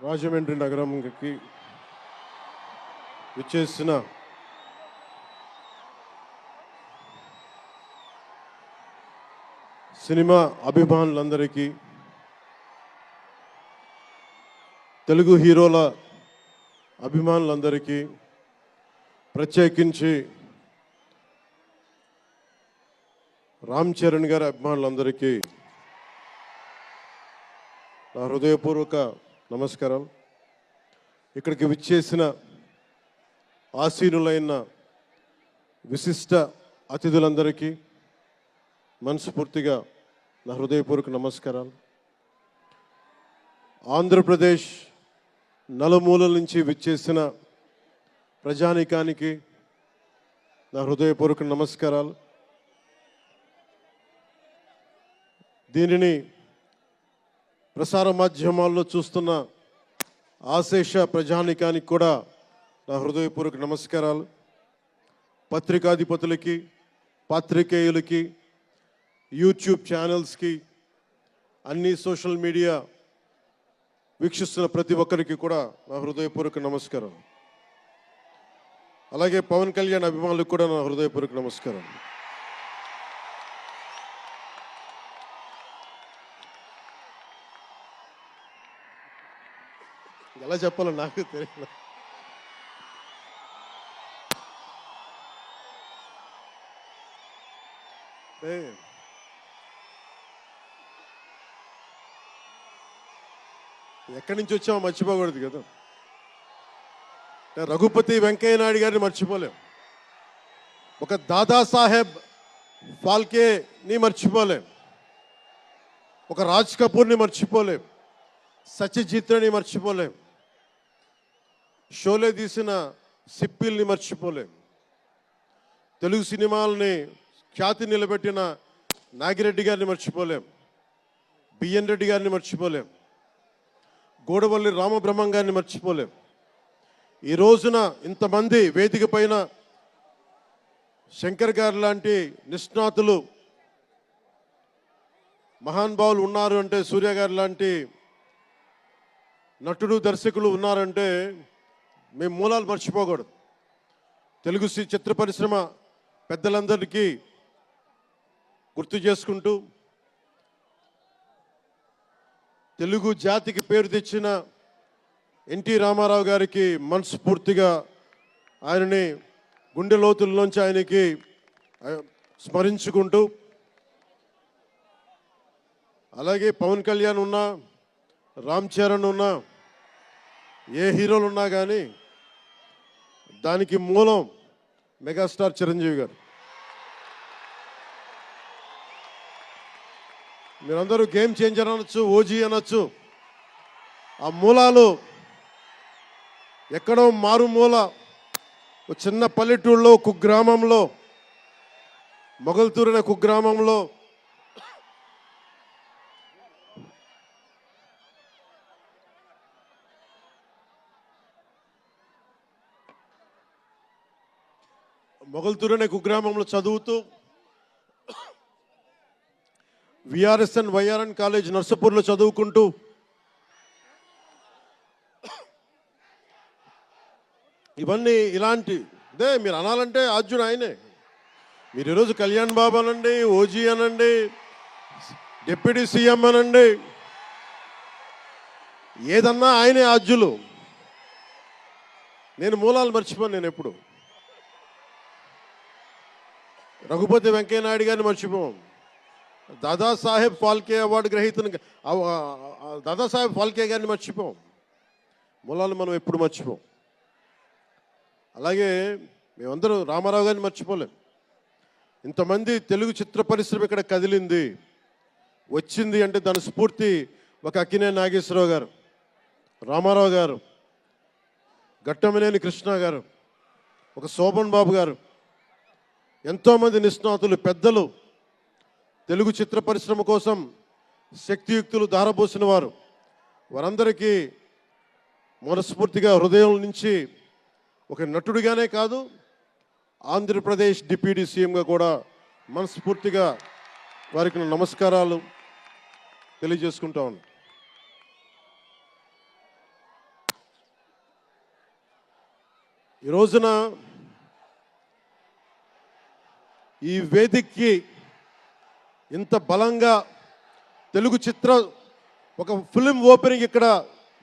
రాజమండ్రి నగరంకి విచ్చేసిన సినిమా అభిమానులందరికీ, తెలుగు హీరోల అభిమానులందరికీ, ప్రత్యేకించి రామ్ చరణ్ గారి అభిమానులందరికీ నా హృదయపూర్వక నమస్కారం. ఇక్కడికి విచ్చేసిన ఆసీనులైన విశిష్ట అతిథులందరికీ మనస్ఫూర్తిగా నా హృదయపూర్వక నమస్కారాలు. ఆంధ్రప్రదేశ్ నలుమూలల నుంచి విచ్చేసిన ప్రజానీకానికి నా హృదయపూర్వక నమస్కారాలు. దీనిని ప్రసార మాధ్యమాల్లో చూస్తున్న ఆశేష ప్రజానీకానికి కూడా నా హృదయపూర్వక నమస్కారాలు. పత్రికాధిపతులకి, పాత్రికేయులకి, యూట్యూబ్ ఛానల్స్కి, అన్ని సోషల్ మీడియా వీక్షిస్తున్న ప్రతి ఒక్కరికి కూడా నా హృదయపూర్వక నమస్కారం. అలాగే పవన్ కళ్యాణ్ అభిమానులకు కూడా నా హృదయపూర్వక నమస్కారం. ఎలా చెప్పాలో నాకు తెలియదు. ఎక్కడి నుంచి వచ్చామో మర్చిపోకూడదు కదా. రఘుపతి వెంకయ్య నాయుడు గారిని మర్చిపోలేం, ఒక దాదాసాహెబ్ ఫాల్కేని మర్చిపోలేం, ఒక రాజ్ కపూర్ని మర్చిపోలేం, సత్యజిత్ని మర్చిపోలేం, షోలే తీసిన సిప్పిల్ని మర్చిపోలేం, తెలుగు సినిమాలని ఖ్యాతి నిలబెట్టిన నాగిరెడ్డి గారిని మర్చిపోలేం, బిఎన్ రెడ్డి గారిని మర్చిపోలేం, గోడవల్లి రామబ్రహ్మం గారిని మర్చిపోలేం. ఈ రోజున ఇంతమంది వేదిక పైన శంకర్ గారు లాంటి నిష్ణాతులు మహానుభావులు ఉన్నారు అంటే, సూర్య గారు లాంటి నటుడు దర్శకులు ఉన్నారంటే మేము మూలాలు మర్చిపోకూడదు. తెలుగు చిత్ర పరిశ్రమ పెద్దలందరికీ గుర్తు చేసుకుంటూ, తెలుగు జాతికి పేరు తెచ్చిన ఎన్టీ రామారావు గారికి మనస్ఫూర్తిగా ఆయనని గుండె లోతుల్లోంచి ఆయనకి స్మరించుకుంటూ, అలాగే పవన్ కళ్యాణ్ ఉన్నా, రామ్ చరణ్ ఉన్నా, ఏ హీరోలు ఉన్నా కానీ దానికి మూలం మెగాస్టార్ చిరంజీవి గారు. మీరందరూ గేమ్ చేంజర్ అనొచ్చు, ఓజీ అనొచ్చు. ఆ మూలాలు ఎక్కడో మారుమూల ఒక చిన్న పల్లెటూళ్ళలో, కుగ్రామంలో, మొగల్తూరు అనే కుగ్రామంలో చదువుతూ విఆర్ఎస్ఎన్ వైఆర్ఎన్ కాలేజ్ నర్సపూర్లో చదువుకుంటూ ఇవన్నీ ఇలాంటిదే మీరు అనాలంటే ఆర్జున్ ఆయనే. మీరు ఈరోజు కళ్యాణ్ బాబు అనండి, ఓజీ అనండి, డిప్యూటీ సీఎం అనండి, ఏదన్నా ఆయనే ఆర్జులు. నేను మూలాలు మర్చిపోను. నేను ఎప్పుడు రఘుపతి వెంకయ్య నాయుడు గారిని మర్చిపోం, దాదాసాహెబ్ ఫాల్కే అవార్డు గ్రహీతను దాదాసాహెబ్ ఫాల్కే గారిని మర్చిపోం. మూలాలు మనం ఎప్పుడు మర్చిపోం. అలాగే మేమందరూ రామారావు గారిని మర్చిపోలేం. ఇంతమంది తెలుగు చిత్ర పరిశ్రమ ఇక్కడ కదిలింది, వచ్చింది అంటే దాని స్ఫూర్తి ఒక అక్కినేని నాగేశ్వరరావు గారు, రామారావు గారు, ఘట్టమనేని కృష్ణ గారు, ఒక శోభన్ బాబు గారు, ఎంతోమంది నిష్ణాతులు పెద్దలు తెలుగు చిత్ర పరిశ్రమ కోసం శక్తియుక్తులు ధారపోసిన వారు. వారందరికీ మనస్ఫూర్తిగా హృదయం నుంచి ఒక నటుడిగానే కాదు, ఆంధ్రప్రదేశ్ డిప్యూటీ సీఎంగా కూడా మనస్ఫూర్తిగా వారికి నమస్కారాలు తెలియజేసుకుంటా ఉన్నాను. ఈ రోజున ఈ వేదికకి ఇంత బలంగా తెలుగు చిత్ర ఒక ఫిలిం ఓపెనింగ్ ఇక్కడ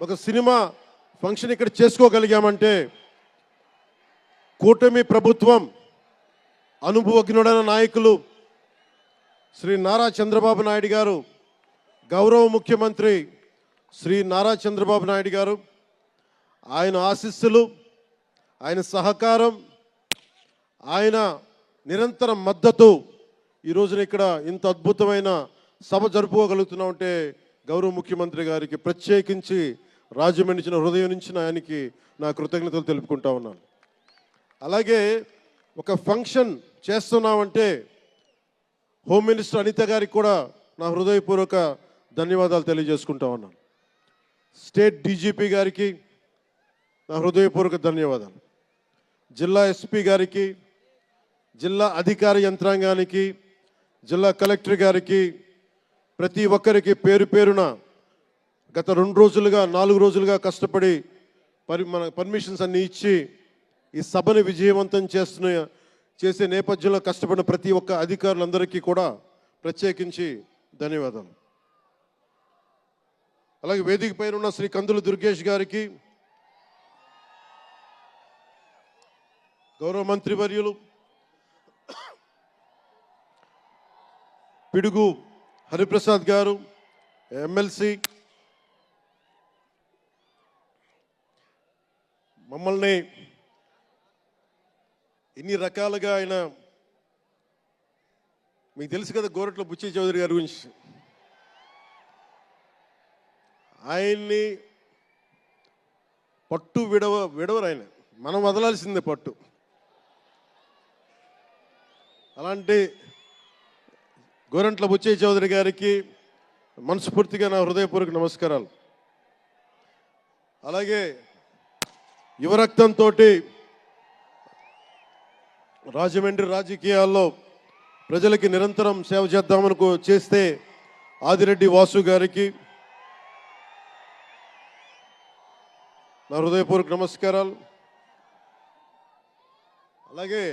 ఒక సినిమా ఫంక్షన్ ఇక్కడ చేసుకోగలిగామంటే కూటమి ప్రభుత్వం అనుభవజ్ఞుడైన నాయకులు శ్రీ నారా చంద్రబాబు నాయుడు గారు, గౌరవ ముఖ్యమంత్రి శ్రీ నారా చంద్రబాబు నాయుడు గారు, ఆయన ఆశీస్సులు, ఆయన సహకారం, ఆయన నిరంతర మద్దతు ఈ రోజున ఇక్కడ ఇంత అద్భుతమైన సభ జరుపుకోగలుగుతున్నామంటే గౌరవ ముఖ్యమంత్రి గారికి ప్రత్యేకించి రాజమండ్రి హృదయం నుంచి ఆయనకి నా కృతజ్ఞతలు తెలుపుకుంటా ఉన్నాను. అలాగే ఒక ఫంక్షన్ చేస్తున్నామంటే హోమ్ మినిస్టర్ అనిత గారికి కూడా నా హృదయపూర్వక ధన్యవాదాలు తెలియజేసుకుంటా ఉన్నాను. స్టేట్ డీజీపీ గారికి నా హృదయపూర్వక ధన్యవాదాలు. జిల్లా ఎస్పీ గారికి, జిల్లా అధికార యంత్రాంగానికి, జిల్లా కలెక్టర్ గారికి, ప్రతి ఒక్కరికి పేరు పేరున గత 2 రోజులుగా 4 రోజులుగా కష్టపడి మన పర్మిషన్స్ అన్నీ ఇచ్చి ఈ సభని విజయవంతం చేసే నేపథ్యంలో కష్టపడిన ప్రతి ఒక్క అధికారులందరికీ కూడా ప్రత్యేకించి ధన్యవాదాలు. అలాగే వేదిక పైన ఉన్న శ్రీ కందులు దుర్గేష్ గారికి, గౌరవ మంత్రివర్యులు పిడుగు హరిప్రసాద్ గారు, ఎమ్మెల్సీ, మమ్మల్ని ఇన్ని రకాలుగా ఆయన, మీకు తెలుసు కదా గోరట్ల బుచ్చయ్య చౌదరి గారి గురించి, ఆయన్ని పట్టు విడవరు ఆయన, మనం వదలాల్సిందే పట్టు. అలాంటి గోరంట్ల బుచ్చయ్య చౌదరి గారికి మనస్ఫూర్తిగా నా హృదయపూర్వక నమస్కారాలు. అలాగే యువరక్తంతో రాజమండ్రి రాజకీయాల్లో ప్రజలకి నిరంతరం సేవ చేద్దామని చేస్తే ఆదిరెడ్డి వాసు గారికి నా హృదయపూర్వక నమస్కారాలు. అలాగే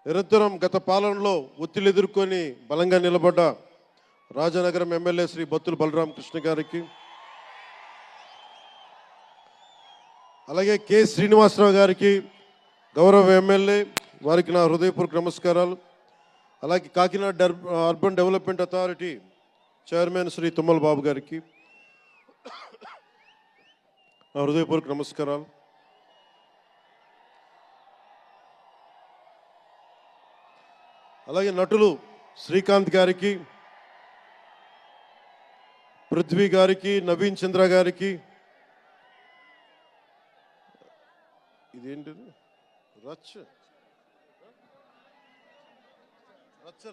నిరంతరం గత పాలనలో ఒత్తిళ్లు ఎదుర్కొని బలంగా నిలబడ్డ రాజనగరం ఎమ్మెల్యే శ్రీ బత్తుల బలరామకృష్ణ గారికి, అలాగే కె శ్రీనివాసరావు గారికి, గౌరవ ఎమ్మెల్యే, వారికి నా హృదయపూర్వక నమస్కారాలు. అలాగే Kakinada urban development authority chairman Shri Tummala Babu గారికి నా హృదయపూర్వక నమస్కారాలు. అలాగే నటులు శ్రీకాంత్ గారికి, పృథ్వీ గారికి, నవీన్ చంద్ర గారికి, ఇదేంటిది రచ్చ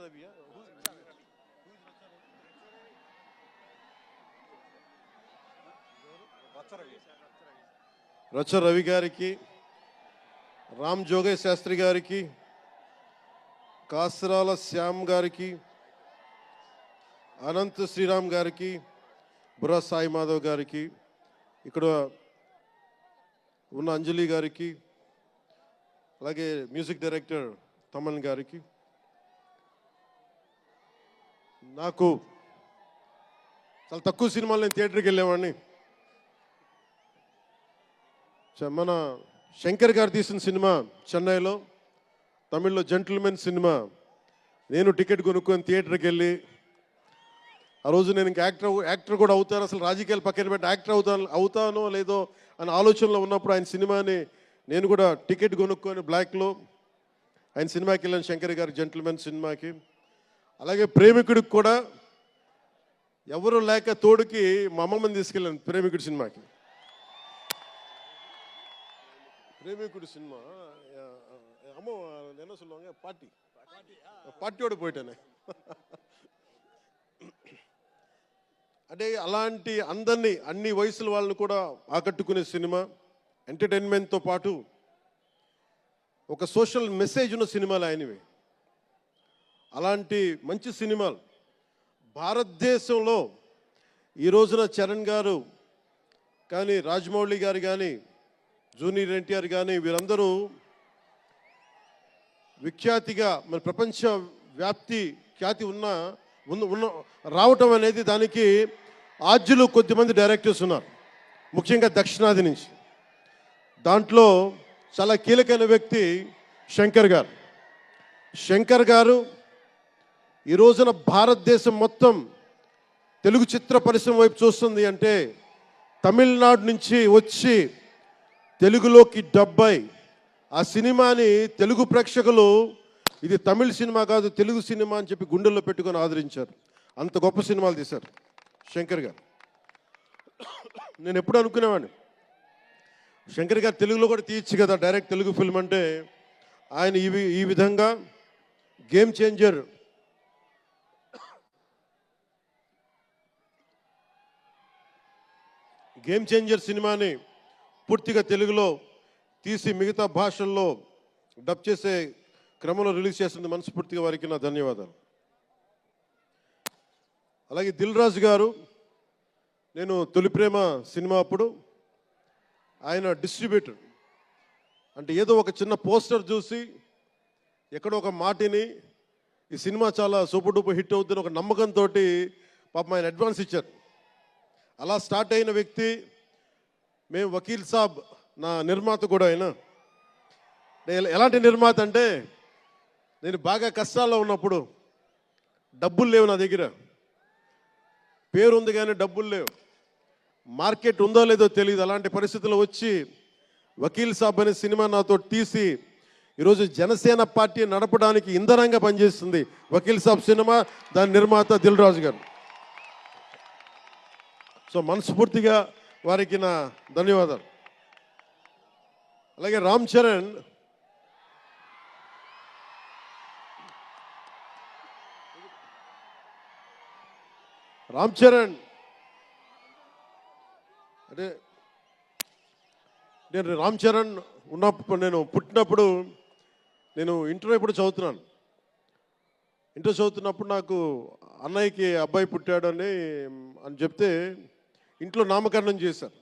రవి, రచ్చ రవి గారికి, రామ్ జోగయ్య శాస్త్రి గారికి, కాసరాల శ్యామ్ గారికి, అనంత్ శ్రీరామ్ గారికి, బుర్రా సాయి మాధవ్ గారికి, ఇక్కడ ఉన్న అంజలి గారికి, అలాగే మ్యూజిక్ డైరెక్టర్ తమన్ గారికి, నాకు చాలా తక్కువ సినిమాలు నేను థియేటర్కి వెళ్ళేవాడిని. మన శంకర్ గారు తీసిన సినిమా చెన్నైలో, తమిళ్లో జెంటిల్మెన్ సినిమా, నేను టికెట్ కొనుక్కొని థియేటర్కి వెళ్ళి, ఆ రోజు నేను ఇంకా యాక్టర్ కూడా అవుతాను, అసలు రాజకీయాలు పక్కన పెట్టి యాక్టర్ అవుతానో లేదో అని ఆలోచనలో ఉన్నప్పుడు ఆయన సినిమాని నేను కూడా టికెట్ కొనుక్కొని బ్లాక్లో ఆయన సినిమాకి వెళ్ళాను, శంకర్ గారి జెంటిల్మెన్ సినిమాకి. అలాగే ప్రేమికుడికి కూడా ఎవరు లేక తోడుకి మా అమ్మమ్మని తీసుకెళ్ళాను ప్రేమికుడి సినిమాకి. ప్రేమికుడి సినిమా అమ్మ என்ன சொல்லுவாங்க పార్టీயோடு పోయిటానే. అంటే అలాంటి అందరినీ, అన్ని వయసుల వాళ్ళని కూడా ఆకట్టుకునే సినిమా, ఎంటర్టైన్మెంట్తో పాటు ఒక సోషల్ మెసేజ్ ఉన్న సినిమాలు ఆయనవి. అలాంటి మంచి సినిమాలు భారతదేశంలో ఈ రోజున చరణ్ గారు కానీ, రాజమౌళి గారు కానీ, జూనియర్ ఎన్టీఆర్ కానీ వీరందరూ విఖ్యాతిగా మన ప్రపంచ వ్యాప్తి ఖ్యాతి ఉన్న రావటం అనేది దానికి ఆద్యులు కొద్దిమంది డైరెక్టర్స్ ఉన్నారు, ముఖ్యంగా దక్షిణాది నుంచి. దాంట్లో చాలా కీలకమైన వ్యక్తి శంకర్ గారు. శంకర్ గారు ఈ రోజున భారతదేశం మొత్తం తెలుగు చిత్ర పరిశ్రమ వైపు చూస్తుంది అంటే తమిళనాడు నుంచి వచ్చి తెలుగులోకి డబ్బై ఆ సినిమాని తెలుగు ప్రేక్షకులు ఇది తమిళ సినిమా కాదు తెలుగు సినిమా అని చెప్పి గుండెల్లో పెట్టుకొని ఆదరించారు. అంత గొప్ప సినిమాలు తీశారు శంకర్ గారు. నేను ఎప్పుడు అనుకునేవాడిని శంకర్ గారు తెలుగులో కూడా తీయచ్చు కదా డైరెక్ట్ తెలుగు ఫిల్మ్ అంటే. ఆయన ఈ విధంగా గేమ్ చేంజర్ సినిమాని పూర్తిగా తెలుగులో తీసి మిగతా భాషల్లో డబ్ చేసే క్రమంలో రిలీజ్ చేస్తుంది. మనస్ఫూర్తిగా వారికి నా ధన్యవాదాలు. అలాగే దిల్ రాజు గారు, నేను తొలి ప్రేమ సినిమా అప్పుడు ఆయన డిస్ట్రిబ్యూటర్. అంటే ఏదో ఒక చిన్న పోస్టర్ చూసి ఎక్కడో ఒక మాటిని ఈ సినిమా చాలా సూపర్ డూపర్ హిట్ అవుతుంది ఒక నమ్మకంతో పాపం ఆయన అడ్వాన్స్ ఇచ్చారు. అలా స్టార్ట్ అయిన వ్యక్తి. మేము వకీల్ సాబ్ నా నిర్మాత కూడా అయినా. ఎలాంటి నిర్మాత అంటే నేను బాగా కష్టాల్లో ఉన్నప్పుడు డబ్బులు లేవు నా దగ్గర, పేరు ఉంది కానీ డబ్బులు లేవు, మార్కెట్ ఉందో లేదో తెలియదు. అలాంటి పరిస్థితుల్లో వచ్చి వకీల్ సాబ్ అనే సినిమా నాతో తీసి ఈరోజు జనసేన పార్టీ నడపడానికి ఇంధనంగా పనిచేస్తుంది వకీల్ సాబ్ సినిమా. దాని నిర్మాత దిల్ రాజు గారు. సో మనస్ఫూర్తిగా వారికి నా ధన్యవాదాలు. అలాగే రామ్ చరణ్, అంటే నేను రామ్ చరణ్ ఉన్నప్పుడు నేను పుట్టినప్పుడు నేను ఇంటర్ ఇప్పుడు చదువుతున్నాను. ఇంటర్ చదువుతున్నప్పుడు నాకు అన్నయ్యకి అబ్బాయి పుట్టాడు అని చెప్తే ఇంట్లో నామకరణం చేశారు.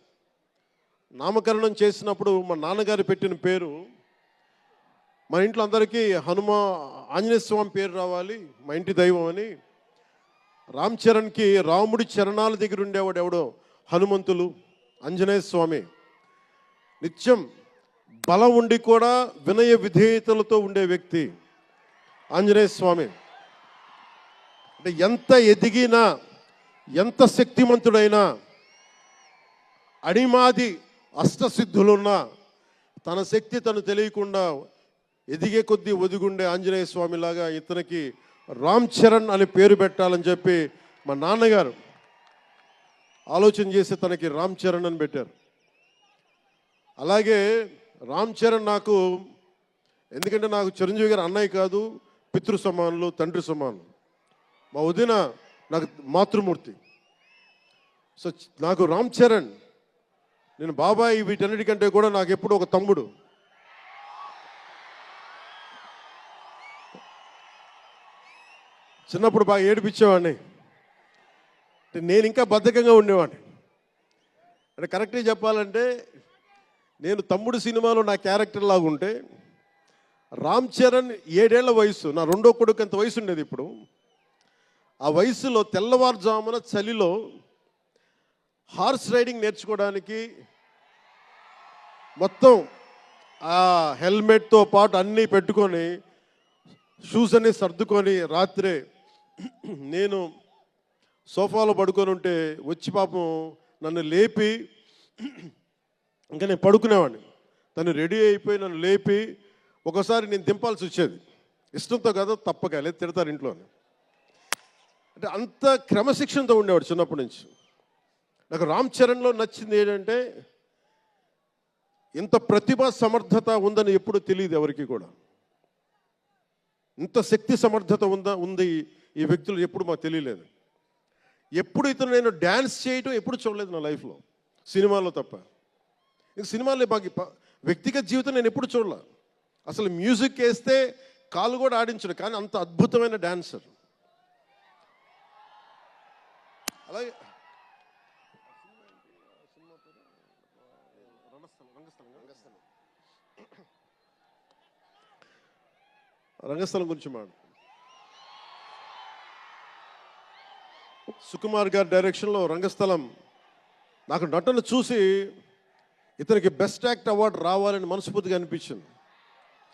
నామకరణం చేసినప్పుడు మా నాన్నగారు పెట్టిన పేరు మా ఇంట్లో అందరికీ ఆంజనేయ స్వామి పేరు రావాలి, మా ఇంటి దైవం అని. రామ్ చరణ్కి రాముడి చరణాల దగ్గర ఉండేవాడు ఎవడో హనుమంతులు, ఆంజనేయ స్వామి. నిత్యం బలం ఉండి కూడా వినయ విధేయతలతో ఉండే వ్యక్తి ఆంజనేయ స్వామి. అంటే ఎంత ఎదిగినా ఎంత శక్తిమంతుడైనా అడిమాది అష్టసిద్ధులున్నా తన శక్తి తను తెలియకుండా ఎదిగే కొద్దీ ఒదిగుండే ఆంజనేయ స్వామిలాగా ఇతనికి రామ్ చరణ్ అని పేరు పెట్టాలని చెప్పి మా నాన్నగారు ఆలోచన చేసి తనకి రామ్ చరణ్ అని పెట్టారు. అలాగే రామ్ చరణ్ నాకు, ఎందుకంటే నాకు చిరంజీవి గారు అన్నయ్య కాదు, పితృ సమానులు, తండ్రి సమానులు. మా వదిన నాకు మాతృమూర్తి. సో నాకు రామ్ చరణ్, నేను బాబాయ్ వీటన్నిటికంటే కూడా నాకు ఎప్పుడు ఒక తమ్ముడు. చిన్నప్పుడు బాగా ఏడిపించేవాడిని, నేను ఇంకా బద్ధకంగా ఉండేవాడిని. అంటే కరెక్ట్గా చెప్పాలంటే నేను తమ్ముడు సినిమాలో నా క్యారెక్టర్ లాగా ఉంటే రామ్ చరణ్ 7 ఏళ్ల వయసు, నా రెండో కొడుకు అంత వయసు ఉండేది. ఇప్పుడు ఆ వయసులో తెల్లవారుజామున చలిలో హార్స్ రైడింగ్ నేర్చుకోవడానికి మొత్తం ఆ హెల్మెట్తో పాటు అన్నీ పెట్టుకొని షూస్ అన్నీ సర్దుకొని రాత్రే నేను సోఫాలో పడుకొని ఉంటే వచ్చి పాపం నన్ను లేపి, ఇంకా నేను పడుకునేవాడిని, తను రెడీ అయిపోయి నన్ను లేపి ఒకసారి నేను దింపాల్సి వచ్చేది. ఇష్టంతో కదా, తప్పక లేదు తిడతారు ఇంట్లో. అంటే అంత క్రమశిక్షణతో ఉండేవాడు చిన్నప్పటి నుంచి. నాకు రామ్ చరణ్లో నచ్చింది ఏంటంటే ఇంత ప్రతిభా సమర్థత ఉందని ఎప్పుడు తెలియదు ఎవరికి కూడా. ఇంత శక్తి సమర్థత ఉంది ఈ వ్యక్తులు ఎప్పుడు మాకు తెలియలేదు. ఎప్పుడు ఇతను నేను డ్యాన్స్ చేయటం ఎప్పుడు చూడలేదు నా లైఫ్లో, సినిమాలో తప్ప. ఇంక సినిమాలో మాకు వ్యక్తిగత జీవితం నేను ఎప్పుడు చూడలే. అసలు మ్యూజిక్ వేస్తే కాలు కూడా ఆడించడు, కానీ అంత అద్భుతమైన డాన్సర్. అలాగే రంగస్థలం గురించి మాట. సుకుమార్ గారి డైరెక్షన్లో రంగస్థలం నాకు నటన చూసి ఇతనికి బెస్ట్ యాక్ట్ అవార్డు రావాలని మనస్ఫూర్తిగా అనిపించింది.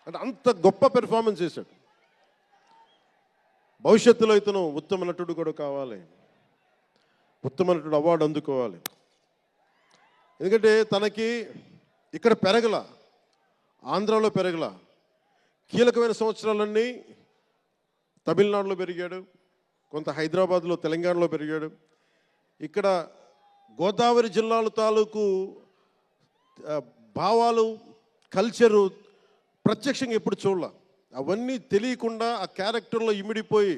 అంటే అంత గొప్ప పెర్ఫార్మెన్స్ చేశాడు. భవిష్యత్తులో ఇతను ఉత్తమ నటుడు కూడా కావాలి, ఉత్తమ నటుడు అవార్డు అందుకోవాలి. ఎందుకంటే తనకి ఇక్కడ పెరగల, ఆంధ్రాలో పెరగల, కీలకమైన సంవత్సరాలన్నీ తమిళనాడులో పెరిగాడు, కొంత హైదరాబాద్లో తెలంగాణలో పెరిగాడు. ఇక్కడ గోదావరి జిల్లాల తాలూకు భావాలు, కల్చరు ప్రత్యక్షంగా ఎప్పుడు చూడాల. అవన్నీ తెలియకుండా ఆ క్యారెక్టర్లో ఇమిడిపోయి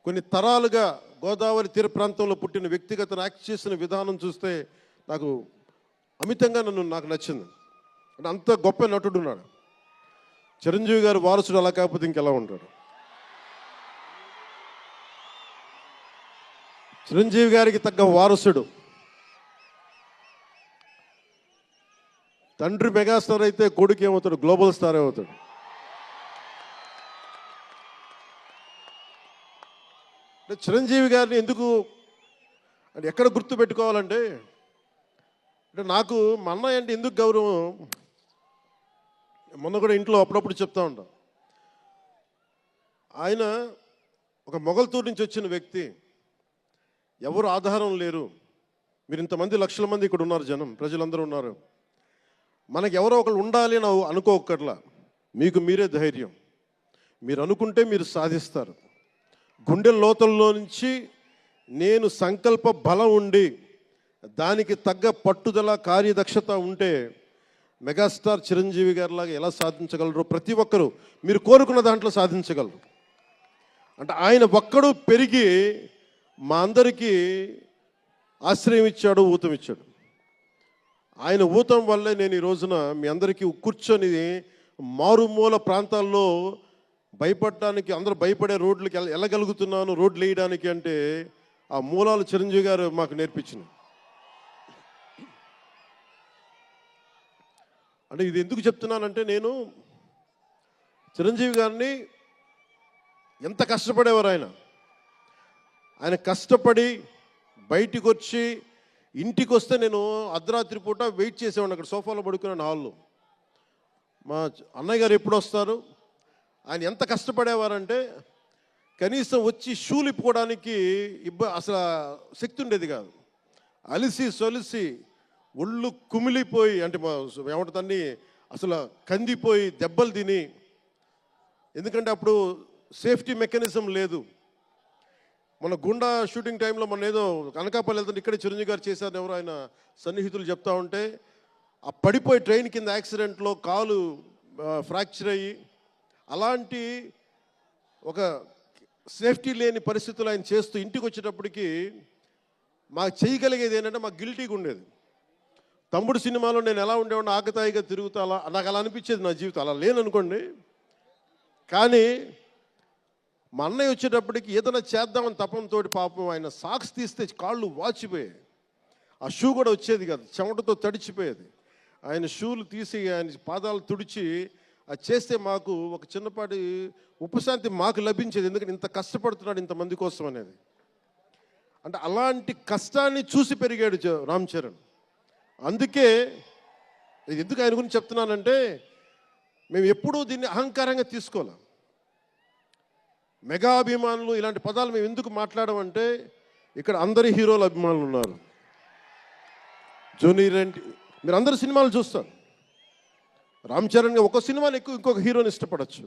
కొన్ని తరాలుగా గోదావరి తీర ప్రాంతంలో పుట్టిన వ్యక్తిగత యాక్ట్ చేసిన విధానం చూస్తే నాకు అమితంగా నాకు నచ్చింది. అంటే అంత గొప్ప నటుడు ఉన్నాడు. చిరంజీవి గారు వారసుడు అలా కాకపోతే ఇంకెలా ఉంటాడు. చిరంజీవి గారికి తగ్గ వారసుడు. తండ్రి మెగాస్టార్ అయితే కొడుకు ఏమవుతాడు? గ్లోబల్ స్టార్ అవుతాడు. అంటే చిరంజీవి గారిని ఎందుకు అంటే ఎక్కడ గుర్తు పెట్టుకోవాలంటే, అంటే నాకు మా అన్నయ్య అంటే ఎందుకు గౌరవం, మొన్న కూడా ఇంట్లో అప్పుడప్పుడు చెప్తా ఉంటాం. ఆయన ఒక మొగల్తూరు నుంచి వచ్చిన వ్యక్తి, ఎవరు ఆధారం లేరు. మీరు ఇంతమంది లక్షల మంది ఇక్కడ ఉన్నారు, జనం ప్రజలందరూ ఉన్నారు. మనకి ఎవరో ఒకరు ఉండాలి అని అనుకోకర్లా, మీకు మీరే ధైర్యం. మీరు అనుకుంటే మీరు సాధిస్తారు. గుండె లోతుల్లో నుంచి నేను సంకల్ప బలం ఉండి దానికి తగ్గ పట్టుదల, కార్యదక్షత ఉంటే మెగాస్టార్ చిరంజీవి గారిలాగా ఎలా సాధించగలరు? ప్రతి ఒక్కరూ మీరు కోరుకున్న దాంట్లో సాధించగలరు. అంటే ఆయన ఒక్కడు పెరిగి మా అందరికీ ఆశ్రయం ఇచ్చాడు, ఊతం ఇచ్చాడు. ఆయన ఊతం వల్లే నేను ఈ రోజున మీ అందరికీ కూర్చొని మారుమూల ప్రాంతాల్లో భయపడటానికి, అందరూ భయపడే రోడ్లకి వెళ్ళగలుగుతున్నాను, రోడ్లు వేయడానికి. అంటే ఆ మూలాలు చిరంజీవి గారు మాకు నేర్పించింది. అంటే ఇది ఎందుకు చెప్తున్నానంటే, నేను చిరంజీవి గారిని ఎంత కష్టపడేవారు ఆయన కష్టపడి బయటికి వచ్చి ఇంటికి వస్తే నేను అర్ధరాత్రి పూట వెయిట్ చేసేవాడిని అక్కడ సోఫాలో పడుకున్నాను హాల్లో. మా అన్నయ్య గారు ఎప్పుడు వస్తారు, ఆయన ఎంత కష్టపడేవారంటే కనీసం వచ్చి షూలు ఇప్పుకోవడానికి అసలు శక్తి ఉండేది కాదు. అలిసి సొలిసి ఒళ్ళు కుమిలిపోయి, అంటే ఏమంటుందని అసలు కందిపోయి దెబ్బలు తిని, ఎందుకంటే అప్పుడు సేఫ్టీ మెకానిజం లేదు. మన గుండా షూటింగ్ టైంలో మన ఏదో అనకాపల్లి వెళ్తుంటే ఇక్కడే చిరంజీవి గారు చేశారు, ఎవరు ఆయన సన్నిహితులు చెప్తా ఉంటే, ఆ పడిపోయి ట్రైన్ కింద యాక్సిడెంట్లో కాలు ఫ్రాక్చర్ అయ్యి, అలాంటి ఒక సేఫ్టీ లేని పరిస్థితులు ఆయన చేస్తూ ఇంటికి వచ్చేటప్పటికి మాకు చేయగలిగేది ఏంటంటే, మాకు గిల్టీగా ఉండేది. తమ్ముడు సినిమాలో నేను ఎలా ఉండేవాడిని, ఆకతాయిగా తిరుగుతా, అలా నాకు అలా అనిపించేది నా జీవితం. అలా లేననుకోండి, కానీ మా అన్నయ్య వచ్చేటప్పటికి ఏదైనా చేద్దామని తపంతో పాపం ఆయన సాక్స్ తీస్తే కాళ్ళు వాచిపోయాయి. ఆ షూ కూడా వచ్చేది కాదు, చెమటతో తడిచిపోయేది. ఆయన షూలు తీసి ఆయన పాదాలు తుడిచి అది చేస్తే మాకు ఒక చిన్నపాటి ఉపశాంతి మాకు లభించేది. ఎందుకంటే ఇంత కష్టపడుతున్నాడు ఇంతమంది కోసం అనేది. అంటే అలాంటి కష్టాన్ని చూసి పెరిగాడు రామ్ చరణ్. అందుకే ఎందుకు ఆయన గురించి చెప్తున్నానంటే, మేము ఎప్పుడూ దీన్ని అహంకారంగా తీసుకోవాలి. మెగా అభిమానులు ఇలాంటి పదాలు మేము ఎందుకు మాట్లాడమంటే, ఇక్కడ అందరి హీరోల అభిమానులు ఉన్నారు. జూనియర్ ఎన్టీ, మీరు అందరు సినిమాలు చూస్తారు. రామ్ చరణ్ ఒక సినిమాని ఎక్కువ ఇంకొక హీరోని ఇష్టపడచ్చు,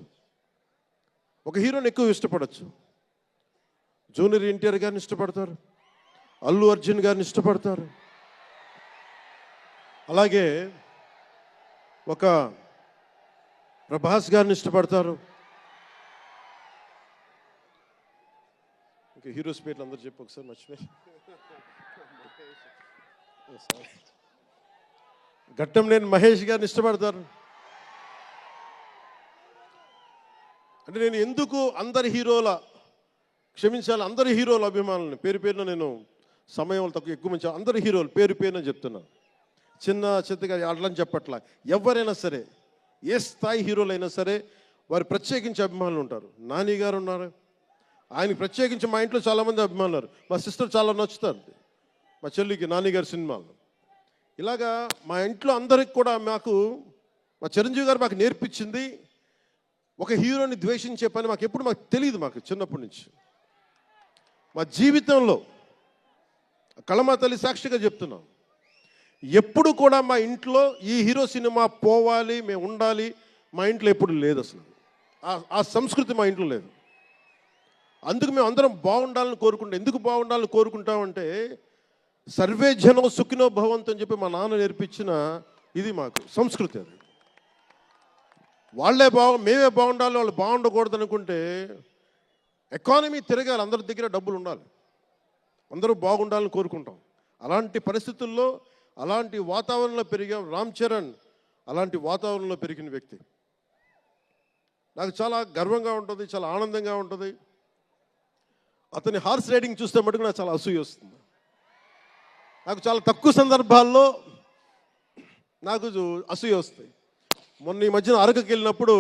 ఒక హీరోని ఎక్కువ ఇష్టపడచ్చు. జూనియర్ ఎన్టీఆర్ గారిని ఇష్టపడతారు, అల్లు అర్జున్ గారిని ఇష్టపడతారు, అలాగే ఒక ప్రభాస్ గారిని ఇష్టపడతారు. ఇంకా హీరోస్ పేర్లు అందరూ చెప్పు ఒకసారి, మర్చిపోయి. ఘట్టంనేని మహేష్ గారిని ఇష్టపడతారు. అంటే నేను ఎందుకు అందరి హీరోల, క్షమించాలి, అందరి హీరోల అభిమానులని పేరు పేరున నేను సమయం తక్కువ ఎక్కువ మంచి అందరి హీరోలు పేరు పేరున చెప్తున్నాను. చిన్న చిత్తగా అట్లని చెప్పట్లా. ఎవరైనా సరే, ఏ స్థాయి హీరోలైనా సరే వారు ప్రత్యేకించి అభిమానులు ఉంటారు. నాని గారు ఉన్నారు, ఆయనకి ప్రత్యేకించి మా ఇంట్లో చాలామంది అభిమానులు ఉన్నారు. మా సిస్టర్ చాలా నచ్చుతారు మా చెల్లికి నాని గారి సినిమాలు. ఇలాగా మా ఇంట్లో అందరికి కూడా మా చిరంజీవి గారు మాకు నేర్పించింది ఒక హీరోని ద్వేషించే పని మాకు తెలియదు. మాకు చిన్నప్పటి నుంచి మా జీవితంలో కళమా తల్లి సాక్షిగా చెప్తున్నాం, ఎప్పుడు కూడా మా ఇంట్లో ఈ హీరో సినిమా పోవాలి, మేము ఉండాలి, మా ఇంట్లో ఎప్పుడు లేదు. అసలు ఆ సంస్కృతి మా ఇంట్లో లేదు. అందుకు మేము అందరం బాగుండాలని కోరుకుంటాం. ఎందుకు బాగుండాలని కోరుకుంటామంటే సర్వే జనం సుఖినో భవంతు అని చెప్పి మా నాన్న నేర్పించిన ఇది మాకు సంస్కృతి. అది మేమే బాగుండాలి, వాళ్ళు బాగుండకూడదు అనుకుంటే ఎకానమీ తిరగాలి, అందరి దగ్గర డబ్బులు ఉండాలి, అందరూ బాగుండాలని కోరుకుంటాం. అలాంటి పరిస్థితుల్లో అలాంటి వాతావరణంలో పెరిగాం. రామ్ చరణ్ అలాంటి వాతావరణంలో పెరిగిన వ్యక్తి. నాకు చాలా గర్వంగా ఉంటుంది, చాలా ఆనందంగా ఉంటుంది. అతని హార్స్ రైడింగ్ చూస్తే మటుకు నాకు చాలా అసూయ వస్తుంది. నాకు చాలా తక్కువ సందర్భాల్లో నాకు అసూయ వస్తాయి. మొన్న ఈ మధ్యన అరకుకి వెళ్ళినప్పుడు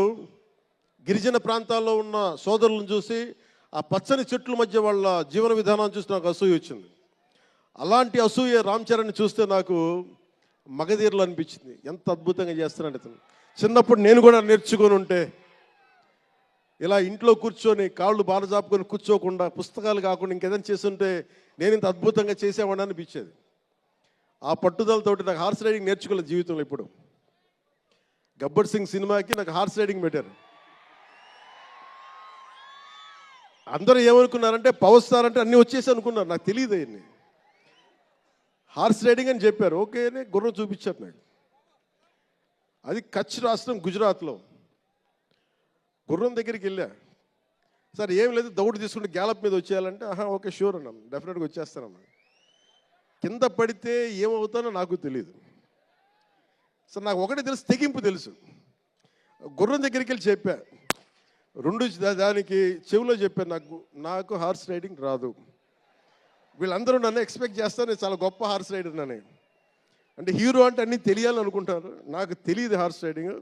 గిరిజన ప్రాంతాల్లో ఉన్న సోదరులను చూసి ఆ పచ్చని చెట్ల మధ్య వాళ్ళ జీవన విధానాన్ని చూసి నాకు అసూయ వచ్చింది. అలాంటి అసూయ రామ్ చరణ్ని చూస్తే నాకు మగధీరలు అనిపించింది. ఎంత అద్భుతంగా చేస్తున్నాడు ఇతను. చిన్నప్పుడు నేను కూడా నేర్చుకొని ఉంటే ఇలా ఇంట్లో కూర్చొని కాళ్ళు బాధ చాపుకొని కూర్చోకుండా, పుస్తకాలు కాకుండా ఇంకేదైనా చేస్తుంటే నేను ఇంత అద్భుతంగా చేసేవాడిని అనిపించేది. ఆ పట్టుదలతోటి నాకు హార్స్ రైడింగ్ నేర్చుకోలేదు జీవితంలో. ఇప్పుడు గబ్బర్ సింగ్ సినిమాకి నాకు హార్స్ రైడింగ్ పెట్టారు. అందరూ ఏమనుకున్నారంటే పవర్ స్టార్ అంటే అన్నీ వచ్చేసి అనుకున్నారు. నాకు తెలియదు అయ్యింది. హార్స్ రైడింగ్ అని చెప్పారు. ఓకే అని గుర్రం చూపించారు నాకు. అది కచ్ రాష్ట్రం గుజరాత్లో. గుర్రం దగ్గరికి వెళ్ళా. సార్ ఏం లేదు, దౌడు తీసుకుంటే గ్యాలప్ మీద వచ్చేయాలంటే ఓకే షూర్ అన్నాను, డెఫినెట్గా వచ్చేస్తానన్నా. కింద పడితే ఏమవుతానో నాకు తెలియదు. సార్ నాకు ఒకటే తెలుసు, తెగింపు తెలుసు. గుర్రం దగ్గరికి వెళ్ళి చెప్పా, దానికి చెవిలో చెప్పాను, నాకు హార్స్ రైడింగ్ రాదు. వీళ్ళందరూ నన్ను ఎక్స్పెక్ట్ చేస్తారు నేను చాలా గొప్ప హార్స్ రైడర్ అని. అంటే హీరో అంటే అన్నీ తెలియాలని అనుకుంటారు. నాకు తెలియదు హార్స్ రైడింగ్.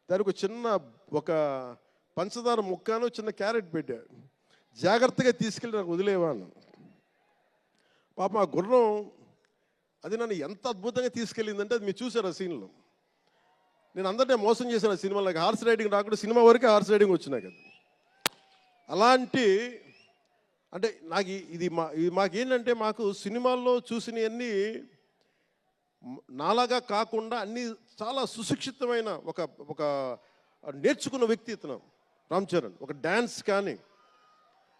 దానికి ఒక పంచదార ముక్కను చిన్న క్యారెట్ పెట్టా, జాగ్రత్తగా తీసుకెళ్ళి నాకు వదిలేవాను. పాపం ఆ గుర్రం అది నన్ను ఎంత అద్భుతంగా తీసుకెళ్ళిందంటే అది మీరు చూసారు ఆ సీన్లో. నేను అందరినీ మోసం చేశాను ఆ సినిమాలో. హార్స్ రైడింగ్ రాకుండా సినిమా వరకే హార్స్ రైడింగ్ వచ్చినాయి కదా. అలాంటి అంటే నాకు ఇది మాకేంటంటే మాకు సినిమాల్లో చూసినవన్నీ నాలాగా కాకుండా అన్నీ చాలా సుశిక్షితమైన ఒక నేర్చుకున్న వ్యక్తి ఇతను రామ్ చరణ్. ఒక డ్యాన్స్ కానీ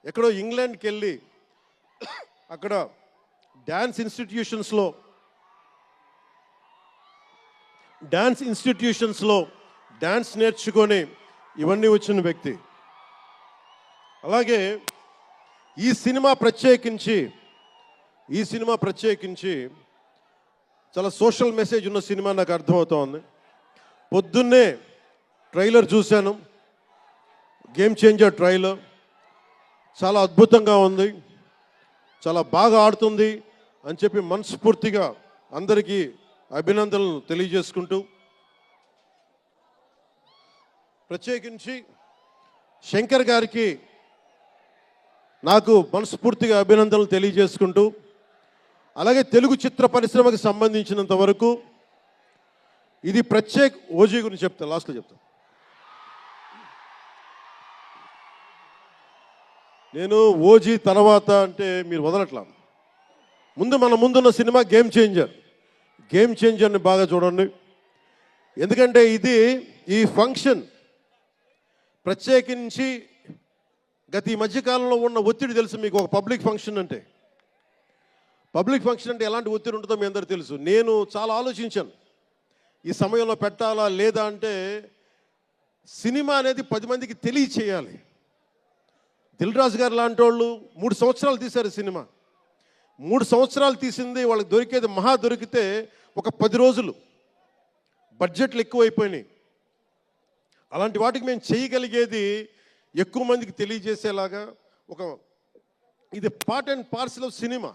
ఎక్కడో ఇంగ్లాండ్కి వెళ్ళి అక్కడ డ్యాన్స్ ఇన్స్టిట్యూషన్స్లో డ్యాన్స్ నేర్చుకొని ఇవన్నీ వచ్చిన వ్యక్తి. అలాగే ఈ సినిమా ప్రత్యేకించి చాలా సోషల్ మెసేజ్ ఉన్న సినిమా నాకు అర్థమవుతోంది. పొద్దున్నే ట్రైలర్ చూశాను, గేమ్ చేంజర్ ట్రైలర్. చాలా అద్భుతంగా ఉంది, చాలా బాగా ఆడుతుంది అని చెప్పి మనస్ఫూర్తిగా అందరికీ అభినందనలు తెలియజేసుకుంటూ, ప్రత్యేకించి శంకర్ గారికి నాకు మనస్ఫూర్తిగా అభినందనలు తెలియజేసుకుంటూ, అలాగే తెలుగు చిత్ర పరిశ్రమకి సంబంధించినంత వరకు ఇది ఓజీ గురించి చెప్తాను, లాస్ట్లో చెప్తాను. నేను ఓజీ తర్వాత అంటే మీరు వదలట్లా. మన ముందున్న సినిమా గేమ్ చేంజర్ని బాగా చూడండి. ఎందుకంటే ఈ ఫంక్షన్ ప్రత్యేకించి ఈ మధ్యకాలంలో ఉన్న ఒత్తిడి తెలుసు మీకు. ఒక పబ్లిక్ ఫంక్షన్ అంటే ఎలాంటి ఒత్తిడి ఉంటుందో మీ అందరికీ తెలుసు. నేను చాలా ఆలోచించాను ఈ సమయంలో పెట్టాలా లేదా అంటే. సినిమా అనేది 10 మందికి తెలియచేయాలి. దిల్ రాజు గారు లాంటి వాళ్ళు 3 సంవత్సరాలు తీశారు సినిమా. 3 సంవత్సరాలు తీసింది వాళ్ళకి దొరికేది దొరికితే ఒక 10 రోజులు. బడ్జెట్లు ఎక్కువైపోయినాయి. అలాంటి వాటికి మేము చేయగలిగేది ఎక్కువ మందికి తెలియజేసేలాగా ఇది part and parcel of cinema.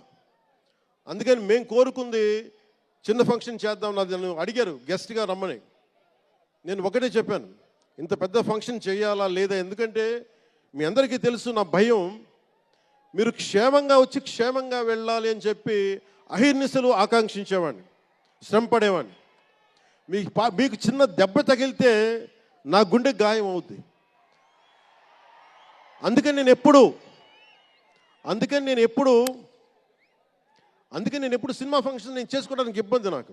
అందుకని మేము కోరుకుంది చిన్న ఫంక్షన్ చేద్దాం, నన్ను అడిగారు గెస్ట్గా రమ్మని. నేను ఒకటే చెప్పాను, ఇంత పెద్ద ఫంక్షన్ చేయాలా లేదా, ఎందుకంటే మీ అందరికీ తెలుసు నా భయం. మీరు క్షేమంగా వచ్చి క్షేమంగా వెళ్ళాలి అని చెప్పి అహిర్నిశలు ఆకాంక్షించేవాడిని, శ్రమ పడేవాడిని. మీకు చిన్న దెబ్బ తగిలితే నా గుండె గాయం అవుద్ది. అందుకని నేను ఎప్పుడు సినిమా ఫంక్షన్ నేను చేసుకోవడానికి ఇబ్బంది నాకు.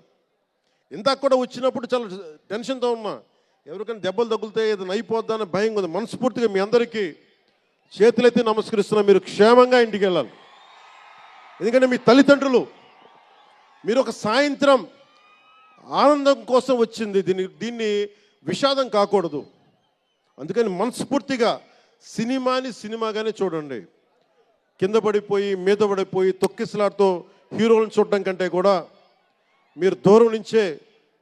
ఇందాక కూడా వచ్చినప్పుడు చాలా టెన్షన్తో ఉన్నా, ఎవరికైనా దెబ్బలు తగులుతాయి, ఏదైనా అయిపోద్దా అని భయం ఉంది. మనస్ఫూర్తిగా మీ అందరికీ చేతులైతే నమస్కరిస్తున్నా, మీరు క్షేమంగా ఇంటికి వెళ్ళాలి. ఎందుకంటే మీ తల్లిదండ్రులు, మీరు ఒక సాయంత్రం ఆనందం కోసం వచ్చింది, దీన్ని విషాదం కాకూడదు. అందుకని మనస్ఫూర్తిగా సినిమాని సినిమాగానే చూడండి. కింద పడిపోయి మీద పడిపోయి తొక్కిసలాడుతూ హీరోలను చూడడం కంటే కూడా మీరు దూరం నుంచే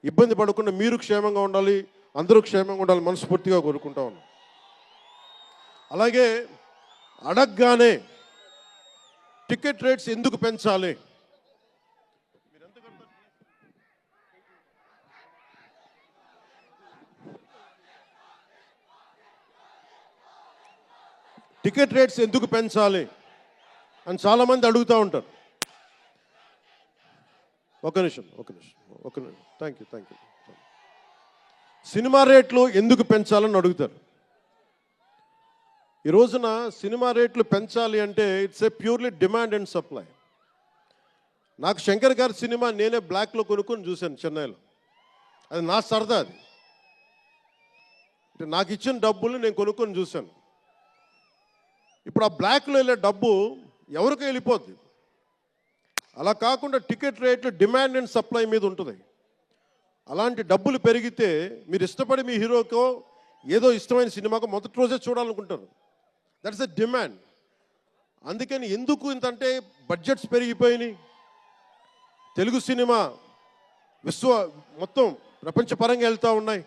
ఇబ్బంది పడకుండా మీరు క్షేమంగా ఉండాలి, అందరూ క్షేమంగా ఉండాలి మనస్ఫూర్తిగా కోరుకుంటా ఉన్నాం. అలాగే అడగగానే టికెట్ రేట్స్ ఎందుకు పెంచాలి, టికెట్ రేట్స్ ఎందుకు పెంచాలి అని చాలామంది అడుగుతూ ఉంటారు. ఒక నిమిషం థ్యాంక్ యూ. సినిమా రేట్లు ఎందుకు పెంచాలని అడుగుతారు. ఈ రోజున సినిమా రేట్లు పెంచాలి అంటే it's a purely demand and supply. నాకు శంకర్ గారి సినిమా నేనే బ్లాక్లో కొనుక్కొని చూశాను చెన్నైలో. అది నా సరదా. అది అంటే నాకు ఇచ్చిన డబ్బులు నేను కొనుక్కొని చూశాను. ఇప్పుడు ఆ బ్లాక్లో వెళ్ళే డబ్బు ఎవరికి వెళ్ళిపోద్ది. అలా కాకుండా టికెట్ రేట్లు డిమాండ్ అండ్ సప్లై మీద ఉంటుంది. అలాంటి డబ్బులు పెరిగితే మీరు ఇష్టపడి మీ హీరోకో ఏదో ఇష్టమైన సినిమాకో మొదటి రోజే చూడాలనుకుంటారు. That's a demand. అందుకని ఎందుకు ఇంతంటే బడ్జెట్స్ పెరిగిపోయినాయి. తెలుగు సినిమా మొత్తం ప్రపంచపరంగా వెళ్తూ ఉన్నాయి.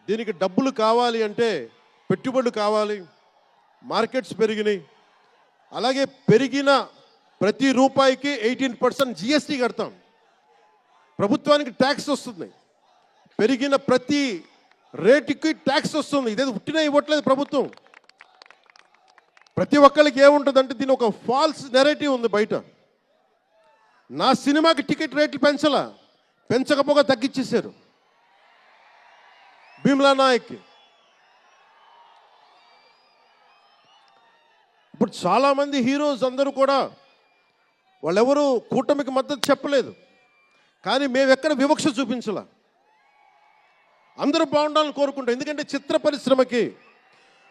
దీనికి డబ్బులు కావాలి అంటే పెట్టుబడులు కావాలి, మార్కెట్స్ పెరిగినాయి. అలాగే పెరిగిన ప్రతి రూపాయికి 18% జిఎస్టీ కడతాం. ప్రభుత్వానికి ట్యాక్స్ వస్తుంది. పెరిగిన ప్రతి రేటుకి ట్యాక్స్ వస్తుంది. ఇదేదో ఉట్టినా ఇవ్వట్లేదు ప్రభుత్వం. ప్రతి ఒక్కరికి ఏముంటుందంటే దీని ఒక ఫాల్స్ నెరేటివ్ ఉంది బయట. నా సినిమాకి టికెట్ రేట్లు పెంచకపోగా తగ్గించేశారు. భీమ్లా నాయక్కి ఇప్పుడు చాలామంది హీరోస్ అందరూ కూడా వాళ్ళెవరూ కూటమికి మద్దతు చెప్పలేదు, కానీ మేము ఎక్కడ వివక్ష చూపించాల. అందరూ బాగుండాలని కోరుకుంటాం. ఎందుకంటే చిత్ర పరిశ్రమకి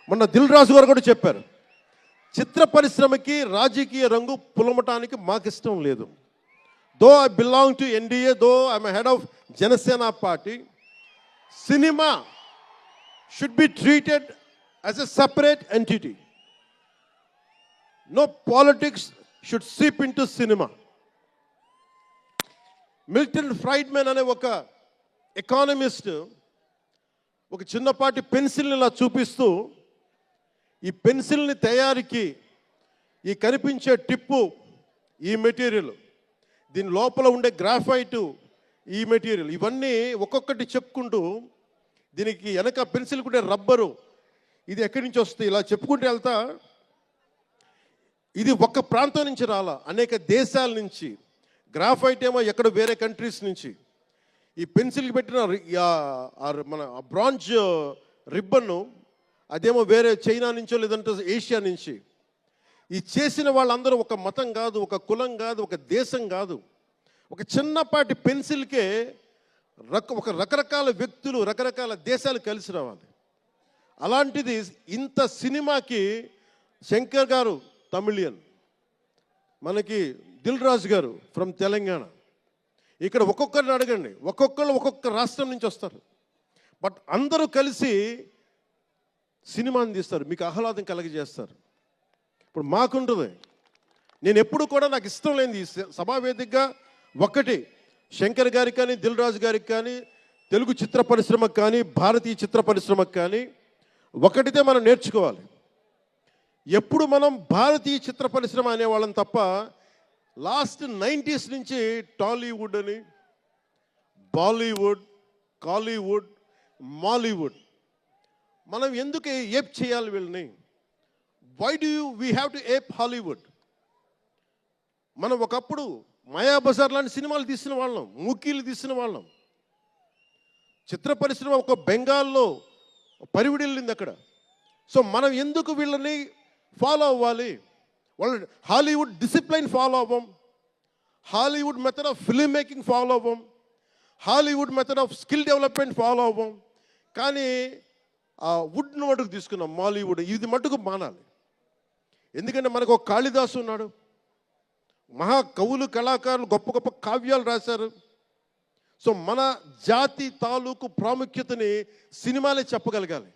మొన్న దిల్ రాజు గారు కూడా చెప్పారు, చిత్ర పరిశ్రమకి రాజకీయ రంగు పులమటానికి మాకు ఇష్టం లేదు. Though I belong to NDA, though I'm head of Janasena party, cinema should be treated as a separate entity. No politics should seep into cinema. Milton Friedman అనే ఒక ఎకానమిస్ట్ ఒక చిన్నపాటి పెన్సిల్ని ఇలా చూపిస్తూ, ఈ పెన్సిల్ని తయారీకి ఈ కనిపించే టిప్పు ఈ మెటీరియల్, దీని లోపల ఉండే గ్రాఫైటు ఈ మెటీరియల్, ఇవన్నీ ఒక్కొక్కటి చెప్పుకుంటూ దీనికి వెనక పెన్సిల్ కూడా రబ్బరు, ఇది ఎక్కడి నుంచి వస్తుంది ఇలా చెప్పుకుంటూ వెళ్తా, ఇది ఒక్క ప్రాంతం నుంచి రాలా, అనేక దేశాల నుంచి. గ్రాఫైట్ ఏమో ఎక్కడ వేరే కంట్రీస్ నుంచి. ఈ పెన్సిల్కి పెట్టిన మన బ్రాంజ్ రిబ్బన్ను అదేమో వేరే చైనా నుంచో లేదంటే ఏషియా నుంచి. ఈ చేసిన వాళ్ళందరూ ఒక మతం కాదు, ఒక కులం కాదు, ఒక దేశం కాదు. ఒక చిన్నపాటి పెన్సిల్కే ఒక రకరకాల వ్యక్తులు, రకరకాల దేశాలు కలిసి రావాలి. అలాంటిది ఇంత సినిమాకి శంకర్ గారు తమిళియన్, మనకి దిల్ రాజు గారు ఫ్రమ్ తెలంగాణ. ఇక్కడ ఒక్కొక్కరిని అడగండి, ఒక్కొక్కరు ఒక్కొక్క రాష్ట్రం నుంచి వస్తారు. బట్ అందరూ కలిసి సినిమాని తీస్తారు, మీకు ఆహ్లాదం కలిగజేస్తారు. ఇప్పుడు మాకుంటుంది, నేను ఎప్పుడు కూడా నాకు ఇష్టం లేనిది సభావేదికగా ఒకటి శంకర్ గారికి కానీ దిల్ రాజు గారికి కానీ తెలుగు చిత్ర పరిశ్రమకు కానీ భారతీయ చిత్ర పరిశ్రమకు కానీ ఒకటితే మనం నేర్చుకోవాలి. ఎప్పుడు మనం భారతీయ చిత్ర పరిశ్రమ అనేవాళ్ళం తప్ప లాస్ట్ 90s నుంచి టాలీవుడ్ అని బాలీవుడ్, కాలీవుడ్, మాలీవుడ్. మనం ఎందుకు ఏప్ చేయాలి వీళ్ళని? Why do we have to ape Hollywood? మనం ఒకప్పుడు మాయాబజార్ లాంటి సినిమాలు తీసిన వాళ్ళం, మూకీలు తీసిన వాళ్ళం. చిత్ర పరిశ్రమ ఒక బెంగాల్లో పరివిడిల్లింది అక్కడ. సో మనం ఎందుకు వీళ్ళని ఫాలో అవ్వాలి? వాళ్ళు హాలీవుడ్ డిసిప్లైన్ ఫాలో అవ్వం, Hollywood method of film making follow అవ్వం, Hollywood method of skill development follow అవ్వం. కానీ ఆ వుడ్ను మటుకు తీసుకున్నాం, మాలీవుడ్. ఇది మటుకు మానాలి. ఎందుకంటే మనకు ఒక కాళిదాసు ఉన్నాడు, మహా కవులు, కళాకారులు గొప్ప గొప్ప కావ్యాలు రాశారు. సో మన జాతి తాలూకు ప్రాముఖ్యతని సినిమాలే చెప్పగలగాలి.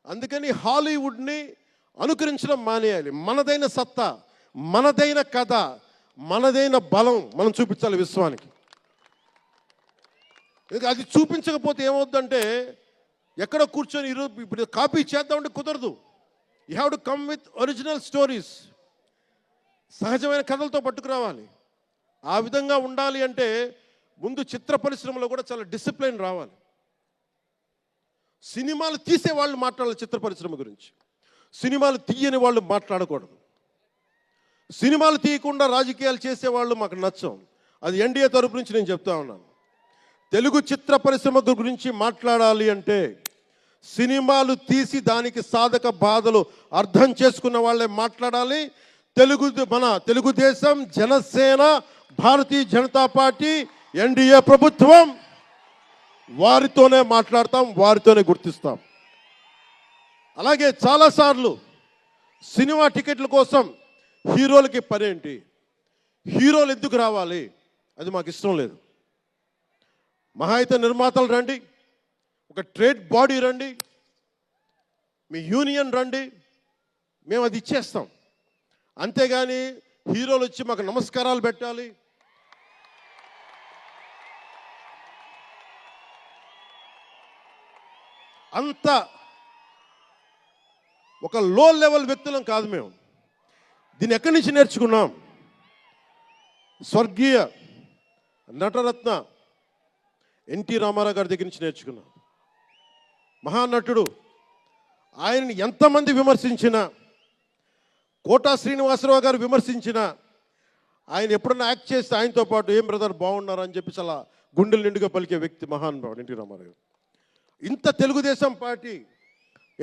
అందుకని హాలీవుడ్ని అనుకరించడం మానేయాలి. మనదైన సత్తా, మనదైన కథ, మనదైన బలం మనం చూపించాలి విశ్వానికి. అది చూపించకపోతే ఏమవుద్దంటే, ఎక్కడ కూర్చొని ఈరోజు ఇప్పుడు కాపీ చేద్దామంటే కుదరదు. You have to come with original stories. సహజమైన కథలతో పట్టుకురావాలి. ఆ విధంగా ఉండాలి అంటే ముందు చిత్ర పరిశ్రమలో కూడా చాలా డిసిప్లిన్ రావాలి. సినిమాలు తీసే వాళ్ళు మాట్లాడాలి చిత్ర పరిశ్రమ గురించి, సినిమాలు తీయని వాళ్ళు మాట్లాడకూడదు. సినిమాలు తీయకుండా రాజకీయాలు చేసేవాళ్ళు మాకు నచ్చం. అది ఎన్డీఏ తరపు నుంచి నేను చెప్తా ఉన్నాను. తెలుగు చిత్ర పరిశ్రమ గురించి మాట్లాడాలి అంటే సినిమాలు తీసి దానికి సాధక బాధలు అర్థం చేసుకున్న వాళ్ళే మాట్లాడాలి. మన తెలుగుదేశం, జనసేన, భారతీయ జనతా పార్టీ, ఎన్డీఏ ప్రభుత్వం, వారితోనే మాట్లాడతాం, వారితోనే గుర్తిస్తాం. అలాగే చాలాసార్లు సినిమా టికెట్ల కోసం హీరోలకి పనేంటి, హీరోలు ఎందుకు రావాలి, అది మాకు ఇష్టం లేదు. మహా అయితే నిర్మాతలు రండి, ఒక ట్రేడ్ బాడీ రండి, మీ యూనియన్ రండి, మేము అది ఇచ్చేస్తాం. అంతేగాని హీరోలు వచ్చి మాకు నమస్కారాలు పెట్టాలి, అంత ఒక లో లెవెల్ వ్యక్తులం కాదు మేము. దీన్ని ఎక్కడి నుంచి నేర్చుకున్నాం? స్వర్గీయ నటరత్న ఎన్టీ రామారావు గారి దగ్గర నుంచి నేర్చుకున్నాం. మహానటుడు. ఆయనని ఎంతమంది విమర్శించినా, కోటా శ్రీనివాసరావు గారు విమర్శించినా, ఆయన ఎప్పుడన్నా యాక్ట్ చేస్తే ఆయనతో పాటు ఏం బ్రదర్ బాగున్నారు అని చెప్పి చాలా గుండెలు నిండుగా పలికే వ్యక్తి మహానుభావుడు ఎన్టీ రామారావు గారు. ఇంత తెలుగుదేశం పార్టీ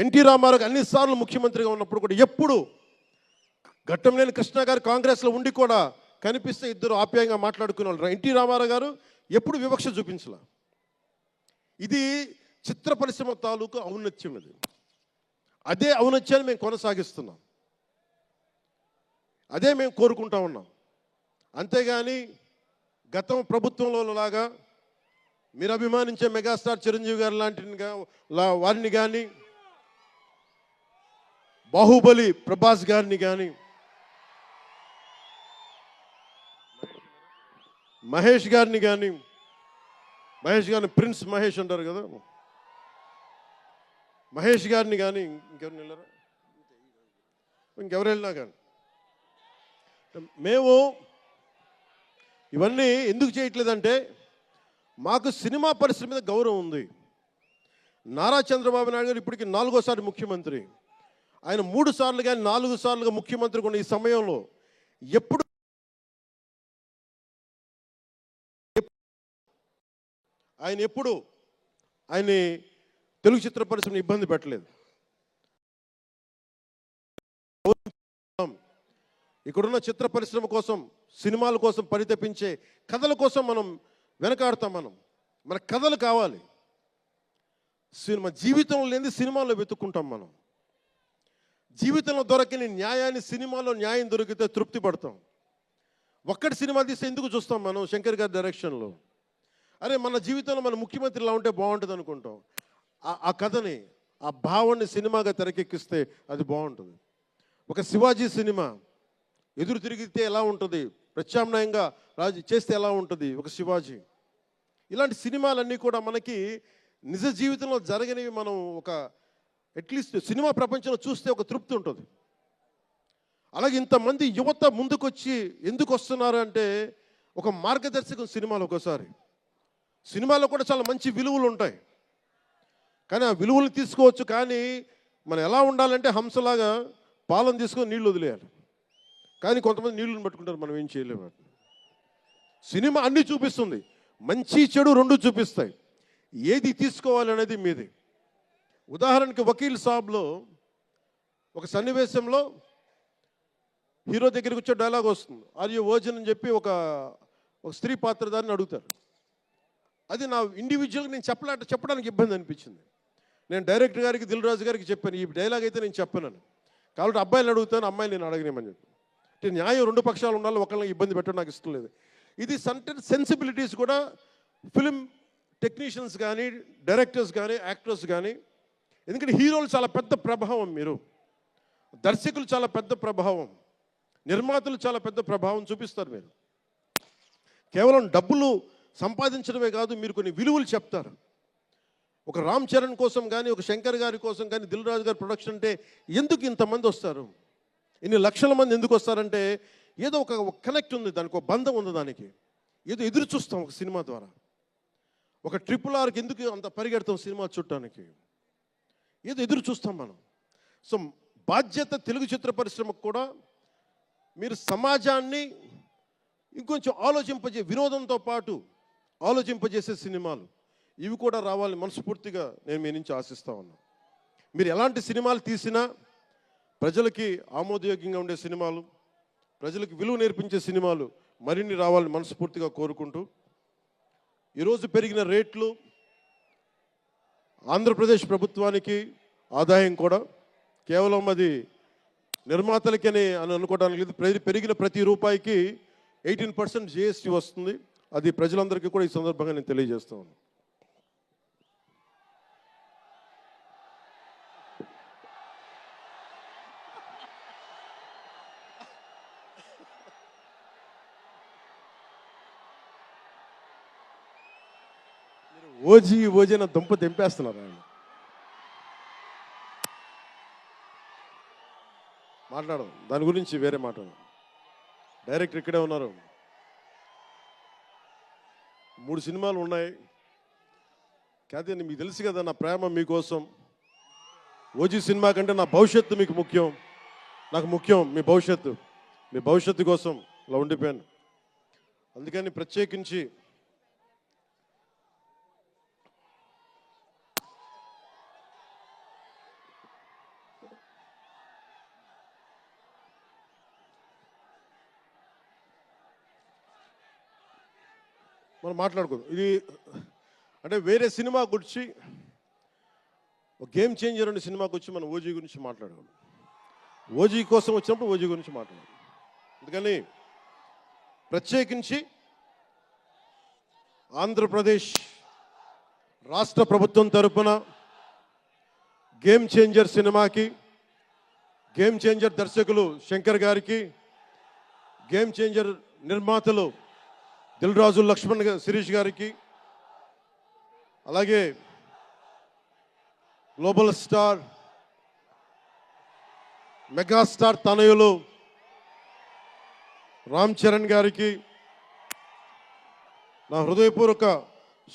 ఎన్టీ రామారావు అన్నిసార్లు ముఖ్యమంత్రిగా ఉన్నప్పుడు కూడా ఎప్పుడు ఘట్టంలేని కృష్ణ గారు కాంగ్రెస్లో ఉండి కూడా కనిపిస్తే ఇద్దరు ఆప్యాయంగా మాట్లాడుకునే వాళ్ళు. ఎన్టీ రామారావు గారు ఎప్పుడు వివక్ష చూపించలే. ఇది చిత్ర పరిశ్రమ తాలూకు ఔన్నత్యం. ఇది అదే ఔన్నత్యాన్ని మేము కొనసాగిస్తున్నాం, అదే మేము కోరుకుంటా ఉన్నాం. అంతేగాని గతం ప్రభుత్వంలో లాగా మీరు అభిమానించే మెగాస్టార్ చిరంజీవి గారు లాంటి వారిని కానీ, బాహుబలి ప్రభాస్ గారిని కానీ, మహేష్ గారిని ప్రిన్స్ మహేష్ అంటారు కదా, మహేష్ గారిని కానీ, ఇంకెవరిని వెళ్ళారా, ఇంకెవరు వెళ్ళినా కానీ మేము ఇవన్నీ ఎందుకు చేయట్లేదంటే మాకు సినిమా పరిశ్రమ మీద గౌరవం ఉంది. నారా చంద్రబాబు నాయుడు గారు ఇప్పటికి 4వ ముఖ్యమంత్రి. ఆయన 3 సార్లు కానీ 4 సార్లుగా ముఖ్యమంత్రి ఉన్న ఈ సమయంలో ఎప్పుడు ఆయన తెలుగు చిత్ర పరిశ్రమను ఇబ్బంది పెట్టలేదు. ఇక్కడున్న చిత్ర పరిశ్రమ కోసం, సినిమాల కోసం పరితపించే కథల కోసం మనం వెనకాడతాం. మన కథలు కావాలి. సినిమా జీవితంలో లేని సినిమాలో వెతుక్కుంటాం. మనం జీవితంలో దొరకని న్యాయాన్ని సినిమాలో న్యాయం దొరికితే తృప్తి పడతాం. ఒక్కటి సినిమా తీస్తే ఎందుకు చూస్తాం మనం? శంకర్ గారి డైరెక్షన్లో అరే మన జీవితంలో మన ముఖ్యమంత్రి ఇలా ఉంటే బాగుంటుంది అనుకుంటాం. ఆ కథని, ఆ భావాన్ని సినిమాగా తెరకెక్కిస్తే అది బాగుంటుంది. ఒక శివాజీ సినిమా ఎదురు తిరిగితే ఎలా ఉంటుంది, ప్రత్యామ్నాయంగా చేస్తే ఎలా ఉంటుంది ఒక శివాజీ. ఇలాంటి సినిమాలన్నీ కూడా మనకి నిజ జీవితంలో జరగనివి మనం ఒక అట్లీస్ట్ సినిమా ప్రపంచంలో చూస్తే ఒక తృప్తి ఉంటుంది. అలాగే ఇంతమంది యువత ముందుకొచ్చి ఎందుకు వస్తున్నారు అంటే ఒక మార్గదర్శకం సినిమాలు. ఒకసారి సినిమాలో కూడా చాలా మంచి విలువలు ఉంటాయి, కానీ ఆ విలువలు తీసుకోవచ్చు. కానీ మనం ఎలా ఉండాలంటే హంసలాగా పాలను తీసుకొని నీళ్ళు వదిలేయాలి. కానీ కొంతమంది నీళ్ళని పట్టుకుంటారు, మనం ఏం చేయలేము. సినిమా అన్నీ చూపిస్తుంది, మంచి చెడు రెండు చూపిస్తాయి. ఏది తీసుకోవాలి అనేది మీది. ఉదాహరణకి వకీల్ సాబ్లో ఒక సన్నివేశంలో హీరో దగ్గరికి వచ్చే డైలాగ్ వస్తుంది, ఆర్ యు వర్జిన్ అని చెప్పి ఒక స్త్రీ పాత్రధారిని అడుగుతారు. అది నా ఇండివిజువల్గా నేను చెప్పడానికి ఇబ్బంది అనిపించింది. నేను డైరెక్టర్ గారికి, దిల్ రాజు గారికి చెప్పాను, ఈ డైలాగ్ అయితే నేను చెప్పాను. కాబట్టి అబ్బాయిని అడుగుతాను, అమ్మాయిని నేను అడగనేమని చెప్పి. అంటే న్యాయం రెండు పక్షాలు ఉండాలి, ఒకళ్ళని ఇబ్బంది పెట్టడం నాకు ఇష్టం లేదు. ఇది సెన్సిబిలిటీస్ కూడా ఫిలిం టెక్నీషియన్స్ కానీ, డైరెక్టర్స్ కానీ, యాక్టర్స్ కానీ, ఎందుకంటే హీరోలు చాలా పెద్ద ప్రభావం, మీరు దర్శకులు చాలా పెద్ద ప్రభావం, నిర్మాతలు చాలా పెద్ద ప్రభావం చూపిస్తారు. మీరు కేవలం డబ్బులు సంపాదించడమే కాదు, మీరు కొన్ని విలువలు చెప్తారు. ఒక రామ్ చరణ్ కోసం కానీ, ఒక శంకర్ గారి కోసం కానీ, దిల్ రాజు గారి ప్రొడక్షన్ అంటే ఎందుకు ఇంతమంది వస్తారు, ఇన్ని లక్షల మంది ఎందుకు వస్తారంటే ఏదో ఒక కనెక్ట్ ఉంది, దానికి ఒక బంధం ఉంది, దానికి ఏదో ఎదురు చూస్తాం ఒక సినిమా ద్వారా. ఒక RRRకి ఎందుకు అంత పరిగెడతాం సినిమా చూడటానికి, ఏదో ఎదురు చూస్తాం మనం. సో బాధ్యత తెలుగు చిత్ర పరిశ్రమకు కూడా మీరు సమాజాన్ని ఇంకొంచెం వినోదంతో పాటు ఆలోచింపజేసే సినిమాలు ఇవి కూడా రావాలని మనస్ఫూర్తిగా నేను మీ నుంచి ఆశిస్తా ఉన్నాను. మీరు ఎలాంటి సినిమాలు తీసినా ప్రజలకి ఆమోదయోగ్యంగా ఉండే సినిమాలు, ప్రజలకు విలువ నేర్పించే సినిమాలు మరిన్ని రావాలని మనస్ఫూర్తిగా కోరుకుంటూ, ఈరోజు పెరిగిన రేట్లు ఆంధ్రప్రదేశ్ ప్రభుత్వానికి ఆదాయం కూడా కేవలం అది నిర్మాతలకని అనుకోవడానికి లేదు. పెరిగిన ప్రతి రూపాయికి 18% GST వస్తుంది. అది ప్రజలందరికీ కూడా ఈ సందర్భంగా నేను తెలియజేస్తా ఉన్నాను. ఓజీ నా దుంప తెంపేస్తున్నారు ఆయన. మాట్లాడదాం దాని గురించి, వేరే మాట్లాడదాం. డైరెక్టర్ ఇక్కడే ఉన్నారు, 3 సినిమాలు ఉన్నాయి. కాదే మీకు తెలుసు కదా నా ప్రేమ మీకోసం. ఓజీ సినిమా కంటే నా భవిష్యత్తు మీకు ముఖ్యం, నాకు ముఖ్యం మీ భవిష్యత్తు కోసం ఇలా ఉండిపోయాను. అందుకని ప్రత్యేకించి మనం మాట్లాడుకోదు. ఇది అంటే వేరే సినిమా గురించి, ఒక గేమ్ చేంజర్ అనే సినిమాకి వచ్చి మనం ఓజీ గురించి మాట్లాడుకోవాలి. ఓజీ కోసం వచ్చినప్పుడు ఓజీ గురించి మాట్లాడాలి. అందుకని ప్రత్యేకించి ఆంధ్రప్రదేశ్ రాష్ట్ర ప్రభుత్వం తరపున గేమ్ చేంజర్ సినిమాకి, గేమ్ చేంజర్ దర్శకులు శంకర్ గారికి, గేమ్ చేంజర్ నిర్మాతలు దిల్ రాజు, లక్ష్మణ్, శిరీష్ గారికి, అలాగే గ్లోబల్ స్టార్, మెగాస్టార్ తనయులు రామ్ చరణ్ గారికి నా హృదయపూర్వక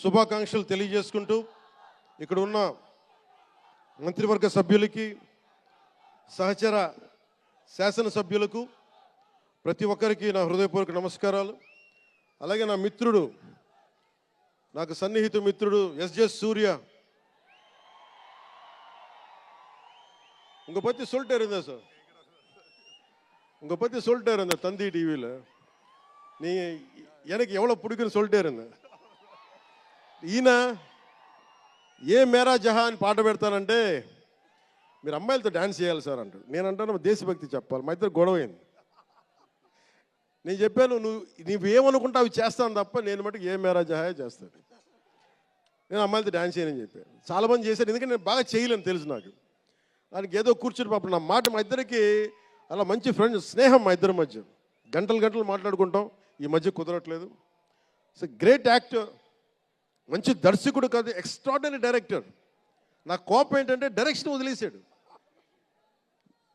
శుభాకాంక్షలు తెలియజేసుకుంటూ, ఇక్కడ ఉన్న మంత్రివర్గ సభ్యులకి, సహచర శాసనసభ్యులకు ప్రతి ఒక్కరికి నా హృదయపూర్వక నమస్కారాలు. అలాగే నా మిత్రుడు, నాకు సన్నిహిత మిత్రుడు SJ సూర్య, உங்க பத்தி சொல்லிட்டே இருந்தேன் சார், உங்க பத்தி சொல்லிட்டே இருந்தேன் தந்தி டிவியில், நீ எனக்கு எவ்வளோ பிடிக்குன்னு சொல்லிட்டே இருந்தேன். ఈయన ఏ మేరా జహాన్ పాట పెడతానంటే మీరు అమ్మాయిలతో డ్యాన్స్ చేయాలి సార్ అంటాడు. నేను అంటాను దేశభక్తి చెప్పాలి. మా ఇద్దరు గొడవ అయింది. నేను చెప్పాను నువ్వేమనుకుంటా అవి చేస్తాను తప్ప నేను మటుకు ఏ మేరా జహాయే చేస్తాను, నేను అమ్మాయిలతో డ్యాన్స్ చేయనని చెప్పాను. చాలామంది చేశారు, ఎందుకంటే నేను బాగా చేయలేను తెలుసు నాకు. దానికి ఏదో కూర్చుని పాపం నా మాట, మా ఇద్దరికి అలా మంచి ఫ్రెండ్స్, స్నేహం మా ఇద్దరి మధ్య, గంటలు మాట్లాడుకుంటాం. ఈ మధ్య కుదరట్లేదు. సో గ్రేట్ యాక్టర్, మంచి దర్శకుడు కాదు, ఎక్స్ట్రాడినరీ డైరెక్టర్. నా కోపం ఏంటంటే డైరెక్షన్ వదిలేశాడు.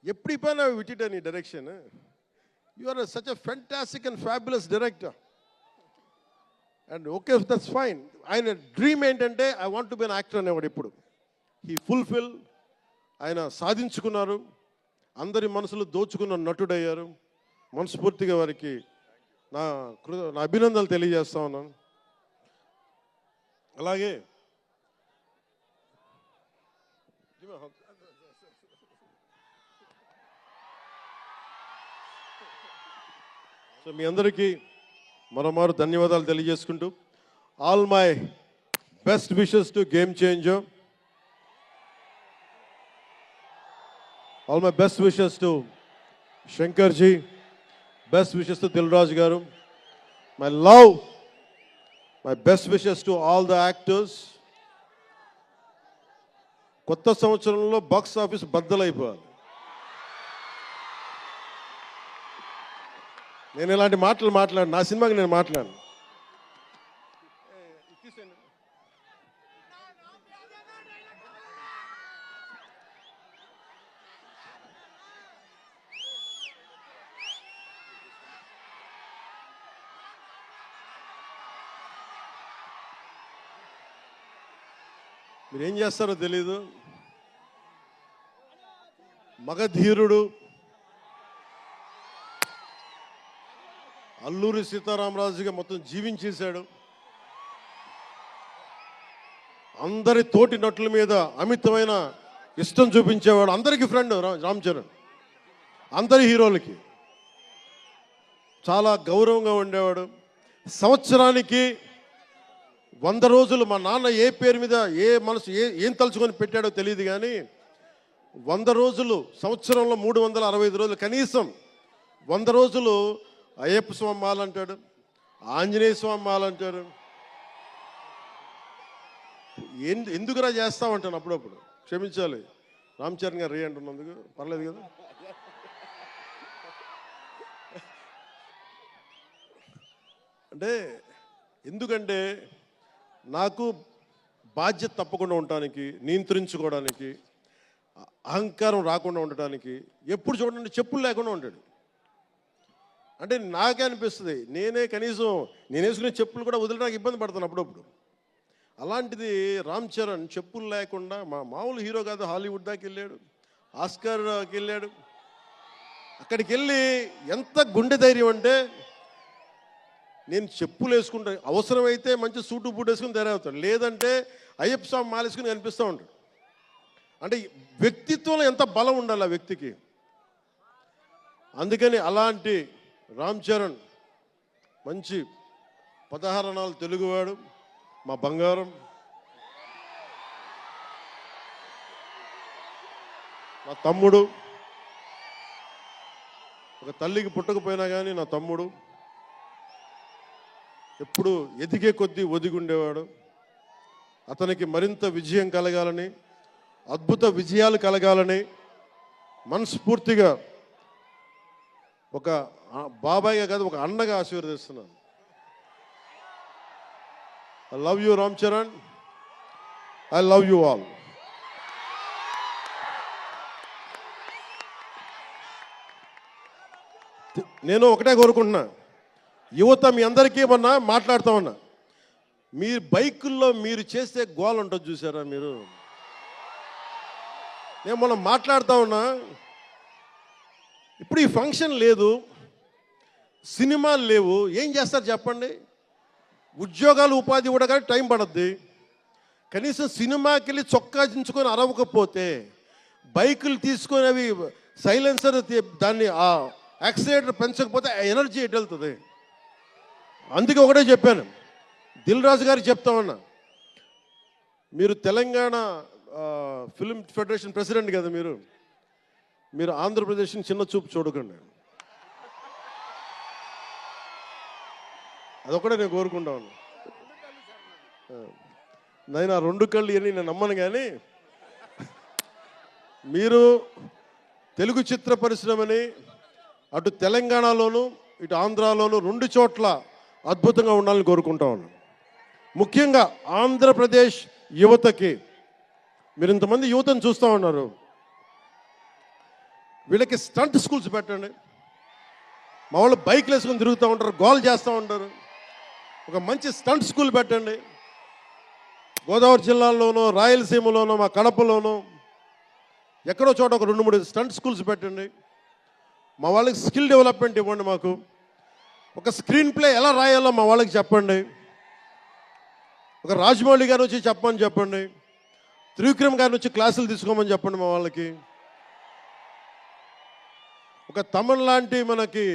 ఎప్పుడు పైన విటిట నీ direction, you are such a fantastic and fabulous director. And okay, that's fine. ఆయన డ్రీమ్ ఏంటంటే I want to be an actor అనేవాడు. ఇప్పుడు హీ ఫుల్ఫిల్, ఆయన సాధించుకున్నారు, అందరి మనసులు దోచుకున్న నటుడయ్యారు. మనస్ఫూర్తిగా వారికి నా అభినందనలు తెలియజేస్తా ఉన్నాను. అలాగే సో మీ అందరికీ మరోమారు ధన్యవాదాలు తెలియజేసుకుంటూ, all my best wishes to Game Changer, all my best wishes to Shankarji, best wishes to Dil Raju గారు, my love, my best wishes to all the actors. కొత్త సంవత్సరంలో బాక్స్ ఆఫీస్ బద్దలైపోవాలి. నేను ఇలాంటి మాటలు మాట్లాడు, నా సినిమాకి నేను మాట్లాడు. మీరేం చేస్తారో తెలీదు. మగధీరుడు అల్లూరి సీతారామరాజుగా మొత్తం జీవించేశాడు. అందరి తోటి నటుల మీద అమితమైన ఇష్టం చూపించేవాడు. అందరికీ ఫ్రెండ్ రామ్ చరణ్, అందరి హీరోలకి చాలా గౌరవంగా ఉండేవాడు. సంవత్సరానికి 100 రోజులు మా నాన్న ఏ పేరు మీద ఏం తలుచుకొని పెట్టాడో తెలియదు, కానీ 100 రోజులు, సంవత్సరంలో 365 రోజులు, కనీసం 100 రోజులు అయ్యప్ప స్వామి మాల అంటాడు, ఆంజనేయ స్వామి మాల అంటాడు. ఎందుకురా చేస్తామంటాను అప్పుడప్పుడు. క్షమించాలి రామ్ చరణ్ గారు రే అంటున్నందుకు, పర్లేదు కదా. అంటే ఎందుకంటే నాకు బాధ్యత తప్పకుండా ఉండటానికి, నియంత్రించుకోవడానికి, అహంకారం రాకుండా ఉండటానికి, ఎప్పుడు చూడండి చెప్పులు లేకుండా ఉంటాడు. అంటే నాకే అనిపిస్తుంది, నేనే కనీసం నేను వేసుకునే చెప్పులు కూడా వదిలడానికి ఇబ్బంది పడతాను అప్పుడప్పుడు. అలాంటిది రామ్ చరణ్ చెప్పులు లేకుండా, మామూలు హీరో కాదు, హాలీవుడ్ దాకా వెళ్ళాడు, ఆస్కార్కి వెళ్ళాడు. అక్కడికి వెళ్ళి ఎంత గుండె ధైర్యం అంటే, నేను చెప్పులు వేసుకుంటా, అవసరమైతే మంచి సూటు బూట్ వేసుకుని తయారవుతాడు, లేదంటే అయ్యప్ప స్వామి మాలేసుకుని కనిపిస్తూ ఉంటాడు. అంటే వ్యక్తిత్వంలో ఎంత బలం ఉండాలి ఆ వ్యక్తికి. అందుకని అలాంటి రామ్ చరణ్ మంచి 16 అణాలు తెలుగువాడు, మా బంగారం, నా తమ్ముడు. ఒక తల్లికి పుట్టకపోయినా కానీ నా తమ్ముడు. ఎప్పుడు ఎదిగే కొద్దీ ఒదిగుండేవాడు. అతనికి మరింత విజయం కలగాలని, అద్భుత విజయాలు కలగాలని మనస్ఫూర్తిగా ఒక బాబాయ్గా కాదు, ఒక అన్నగా ఆశీర్వదిస్తున్నాను. I love you Ram Charan, I love you all. నేను ఒకటే కోరుకుంటున్నా, యువత మీ అందరికీ మొన్న మాట్లాడుతూ ఉన్నా, మీ బైకుల్లో మీరు చేసే గోల ఉంటుంది చూసారా మీరు. నేను మొన్న మాట్లాడుతూ ఉన్నా, ఇప్పుడు ఈ ఫంక్షన్ లేదు, సినిమాలు లేవు, ఏం చేస్తారు చెప్పండి. ఉద్యోగాలు ఉపాధి కూడా కానీ టైం పడుద్ది. కనీసం సినిమాకి వెళ్ళి చొక్కా దించుకొని అరవకపోతే, బైకులు తీసుకొని అవి సైలెన్సర్ దాన్ని ఆ యాక్సిలేటర్ పెంచకపోతే ఎనర్జీ ఎటు వెళ్తుంది. అందుకే ఒకటే చెప్పాను, దిల్ రాజు గారికి చెప్తా ఉన్నా, మీరు తెలంగాణ ఫిల్మ్ ఫెడరేషన్ ప్రెసిడెంట్ కదా, మీరు ఆంధ్రప్రదేశ్ని చిన్న చూపు చూడకండి. అదొకటే నేను కోరుకుంటా ఉన్నా. నేను ఆ 2 కళ్ళు అని నేను నమ్మను, కానీ మీరు తెలుగు చిత్ర పరిశ్రమని అటు తెలంగాణలోను ఇటు ఆంధ్రాలోను 2 చోట్ల అద్భుతంగా ఉండాలని కోరుకుంటా ఉన్నాను. ముఖ్యంగా ఆంధ్రప్రదేశ్ యువతకి, మీరు ఇంతమంది యువతను చూస్తూ ఉన్నారు, వీళ్ళకి స్టంట్ స్కూల్స్ పెట్టండి. మా వాళ్ళు బైక్లు వేసుకొని తిరుగుతూ ఉంటారు, గోల్ చేస్తూ ఉంటారు. ఒక మంచి స్టంట్ స్కూల్ పెట్టండి. గోదావరి జిల్లాలోనో, రాయలసీమలోనో, మా కడపలోనో ఎక్కడో చోట ఒక 2-3 స్టంట్ స్కూల్స్ పెట్టండి. మా వాళ్ళకి స్కిల్ డెవలప్మెంట్ ఇవ్వండి. మాకు ఒక స్క్రీన్ ప్లే ఎలా రాయాలో మా వాళ్ళకి చెప్పండి. ఒక రాజమౌళి గారు వచ్చి చెప్పమని చెప్పండి. త్రివిక్రమ్ గారిని వచ్చి క్లాసులు తీసుకోమని చెప్పండి మా వాళ్ళకి. ఒక తమన్ లాంటి మనకి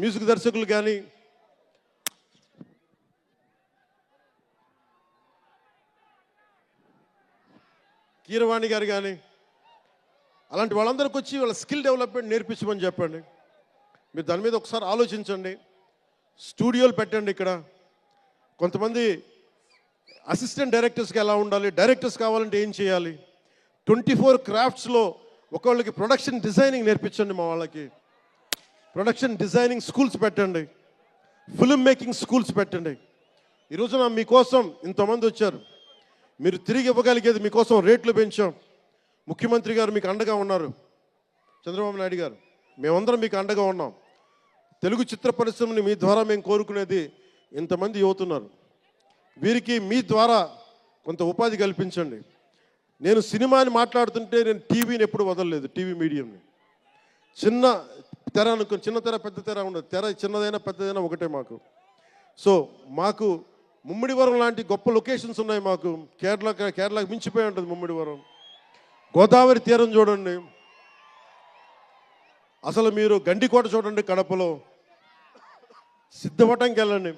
మ్యూజిక్ దర్శకులు కానీ, కీరవాణి గారు కానీ, అలాంటి వాళ్ళందరికీ వచ్చి వాళ్ళ స్కిల్ డెవలప్మెంట్ నేర్పించమని చెప్పండి. మీరు దాని మీద ఒకసారి ఆలోచించండి. స్టూడియోలు పెట్టండి. ఇక్కడ కొంతమంది అసిస్టెంట్ డైరెక్టర్స్కి ఎలా ఉండాలి, డైరెక్టర్స్ కావాలంటే ఏం చేయాలి, 24 క్రాఫ్ట్స్లో ఒకళ్ళకి ప్రొడక్షన్ డిజైనింగ్ నేర్పించండి. మా వాళ్ళకి ప్రొడక్షన్ డిజైనింగ్ స్కూల్స్ పెట్టండి. ఫిల్మ్ మేకింగ్ స్కూల్స్ పెట్టండి. ఈరోజున మీకోసం ఇంతమంది వచ్చారు. మీరు తిరిగి ఇవ్వగలిగేది మీకోసం రేట్లు పెంచాం. ముఖ్యమంత్రి గారు మీకు అండగా ఉన్నారు. చంద్రబాబు నాయుడు గారు, మేమందరం మీకు అండగా ఉన్నాం. తెలుగు చిత్ర పరిశ్రమని మీ ద్వారా మేము కోరుకునేది ఇంతమంది యువతున్నారు. వీరికి మీ ద్వారా కొంత ఉపాధి కల్పించండి. నేను సినిమాని మాట్లాడుతుంటే నేను టీవీని ఎప్పుడు వదలలేదు. టీవీ మీడియంని చిన్న తెర అనుకుని, చిన్న తెర పెద్ద తెర ఉండదు. తెర చిన్నదైనా పెద్దదైనా ఒకటే మాకు. సో మాకు ముమ్మిడివరం లాంటి గొప్ప లొకేషన్స్ ఉన్నాయి. మాకు కేరళకి మించిపోయి ఉంటుంది ముమ్మిడివరం. గోదావరి తీరం చూడండి. అసలు మీరు గండికోట చూడండి కడపలో. సిద్ధవటంకి వెళ్ళండి,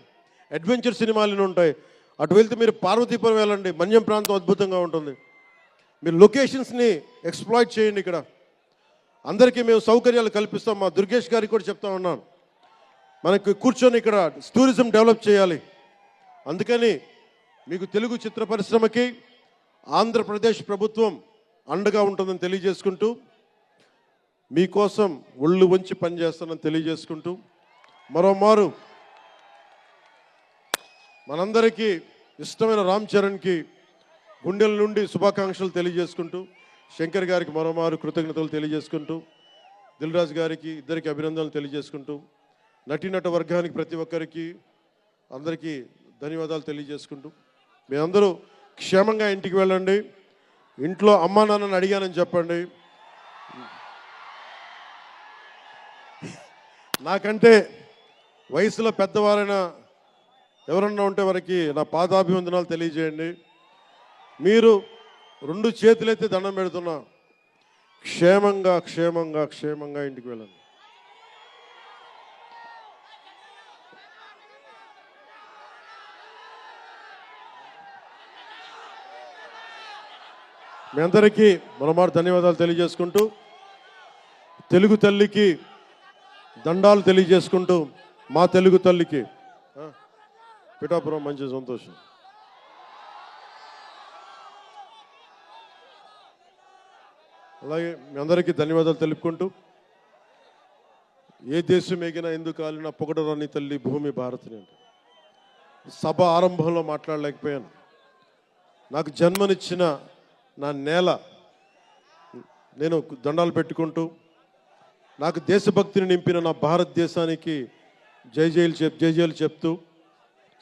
అడ్వెంచర్ సినిమాలు ఉంటాయి. అటు వెళ్తే మీరు పార్వతీపురం వెళ్ళండి, మన్యం ప్రాంతం అద్భుతంగా ఉంటుంది. మీరు లొకేషన్స్ని ఎక్స్ప్లాయిట్ చేయండి. ఇక్కడ అందరికీ మేము సౌకర్యాలు కల్పిస్తాం. మా దుర్గేష్ గారికి కూడా చెప్తా ఉన్నాను, మనకి కూర్చొని ఇక్కడ టూరిజం డెవలప్ చేయాలి. అందుకని మీకు తెలుగు చిత్ర పరిశ్రమకి ఆంధ్రప్రదేశ్ ప్రభుత్వం అండగా ఉంటుందని తెలియజేసుకుంటూ, మీకోసం ఒళ్ళు వంచి పనిచేస్తానని తెలియజేసుకుంటూ, మరోమారు మనందరికీ ఇష్టమైన రామ్ చరణ్కి గుండెల నుండి శుభాకాంక్షలు తెలియజేసుకుంటూ, శంకర్ గారికి మరోమారు కృతజ్ఞతలు తెలియజేసుకుంటూ, దిల్ రాజు గారికి ఇద్దరికి అభినందనలు తెలియజేసుకుంటూ, నటీనట వర్గానికి ప్రతి ఒక్కరికి అందరికీ ధన్యవాదాలు తెలియజేసుకుంటూ, మీ అందరూ క్షేమంగా ఇంటికి వెళ్ళండి. ఇంట్లో అమ్మా నాన్నని అడిగానని చెప్పండి. నాకంటే వయసులో పెద్దవారైనా ఎవరన్నా ఉంటే వారికి నా పాదాభివందనాలు తెలియజేయండి. మీరు 2 చేతులైతే దండం పెడుతున్నా, క్షేమంగా క్షేమంగా క్షేమంగా ఇంటికి వెళ్ళండి. మీ అందరికీ మరోమారు ధన్యవాదాలు తెలియజేసుకుంటూ, తెలుగు తల్లికి దండాలు తెలియజేసుకుంటూ, మా తెలుగు తల్లికి పిఠాపురం మంచి సంతోషం. అలాగే మీ అందరికీ ధన్యవాదాలు తెలుపుకుంటూ, ఏ దేశం ఎగినా ఎందుకు కాలినా పొగడరాని తల్లి భూమి భారతిని అంటే సభ ఆరంభంలో మాట్లాడలేకపోయాను. నాకు జన్మనిచ్చిన నా నేల నేను దండాలు పెట్టుకుంటూ, నాకు దేశభక్తిని నింపిన నా భారతదేశానికి జై జైలు చెప్తూ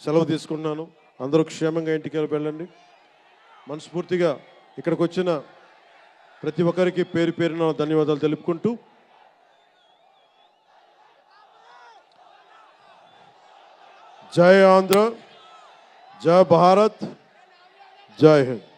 సెలవు తీసుకున్నాను. అందరూ క్షేమంగా ఇంటికి వెళ్ళండి. మనస్ఫూర్తిగా ఇక్కడికి వచ్చిన ప్రతి ఒక్కరికి పేరు పేరున ధన్యవాదాలు తెలుపుకుంటూ, జై ఆంధ్ర, జై భారత్, జై హింద్.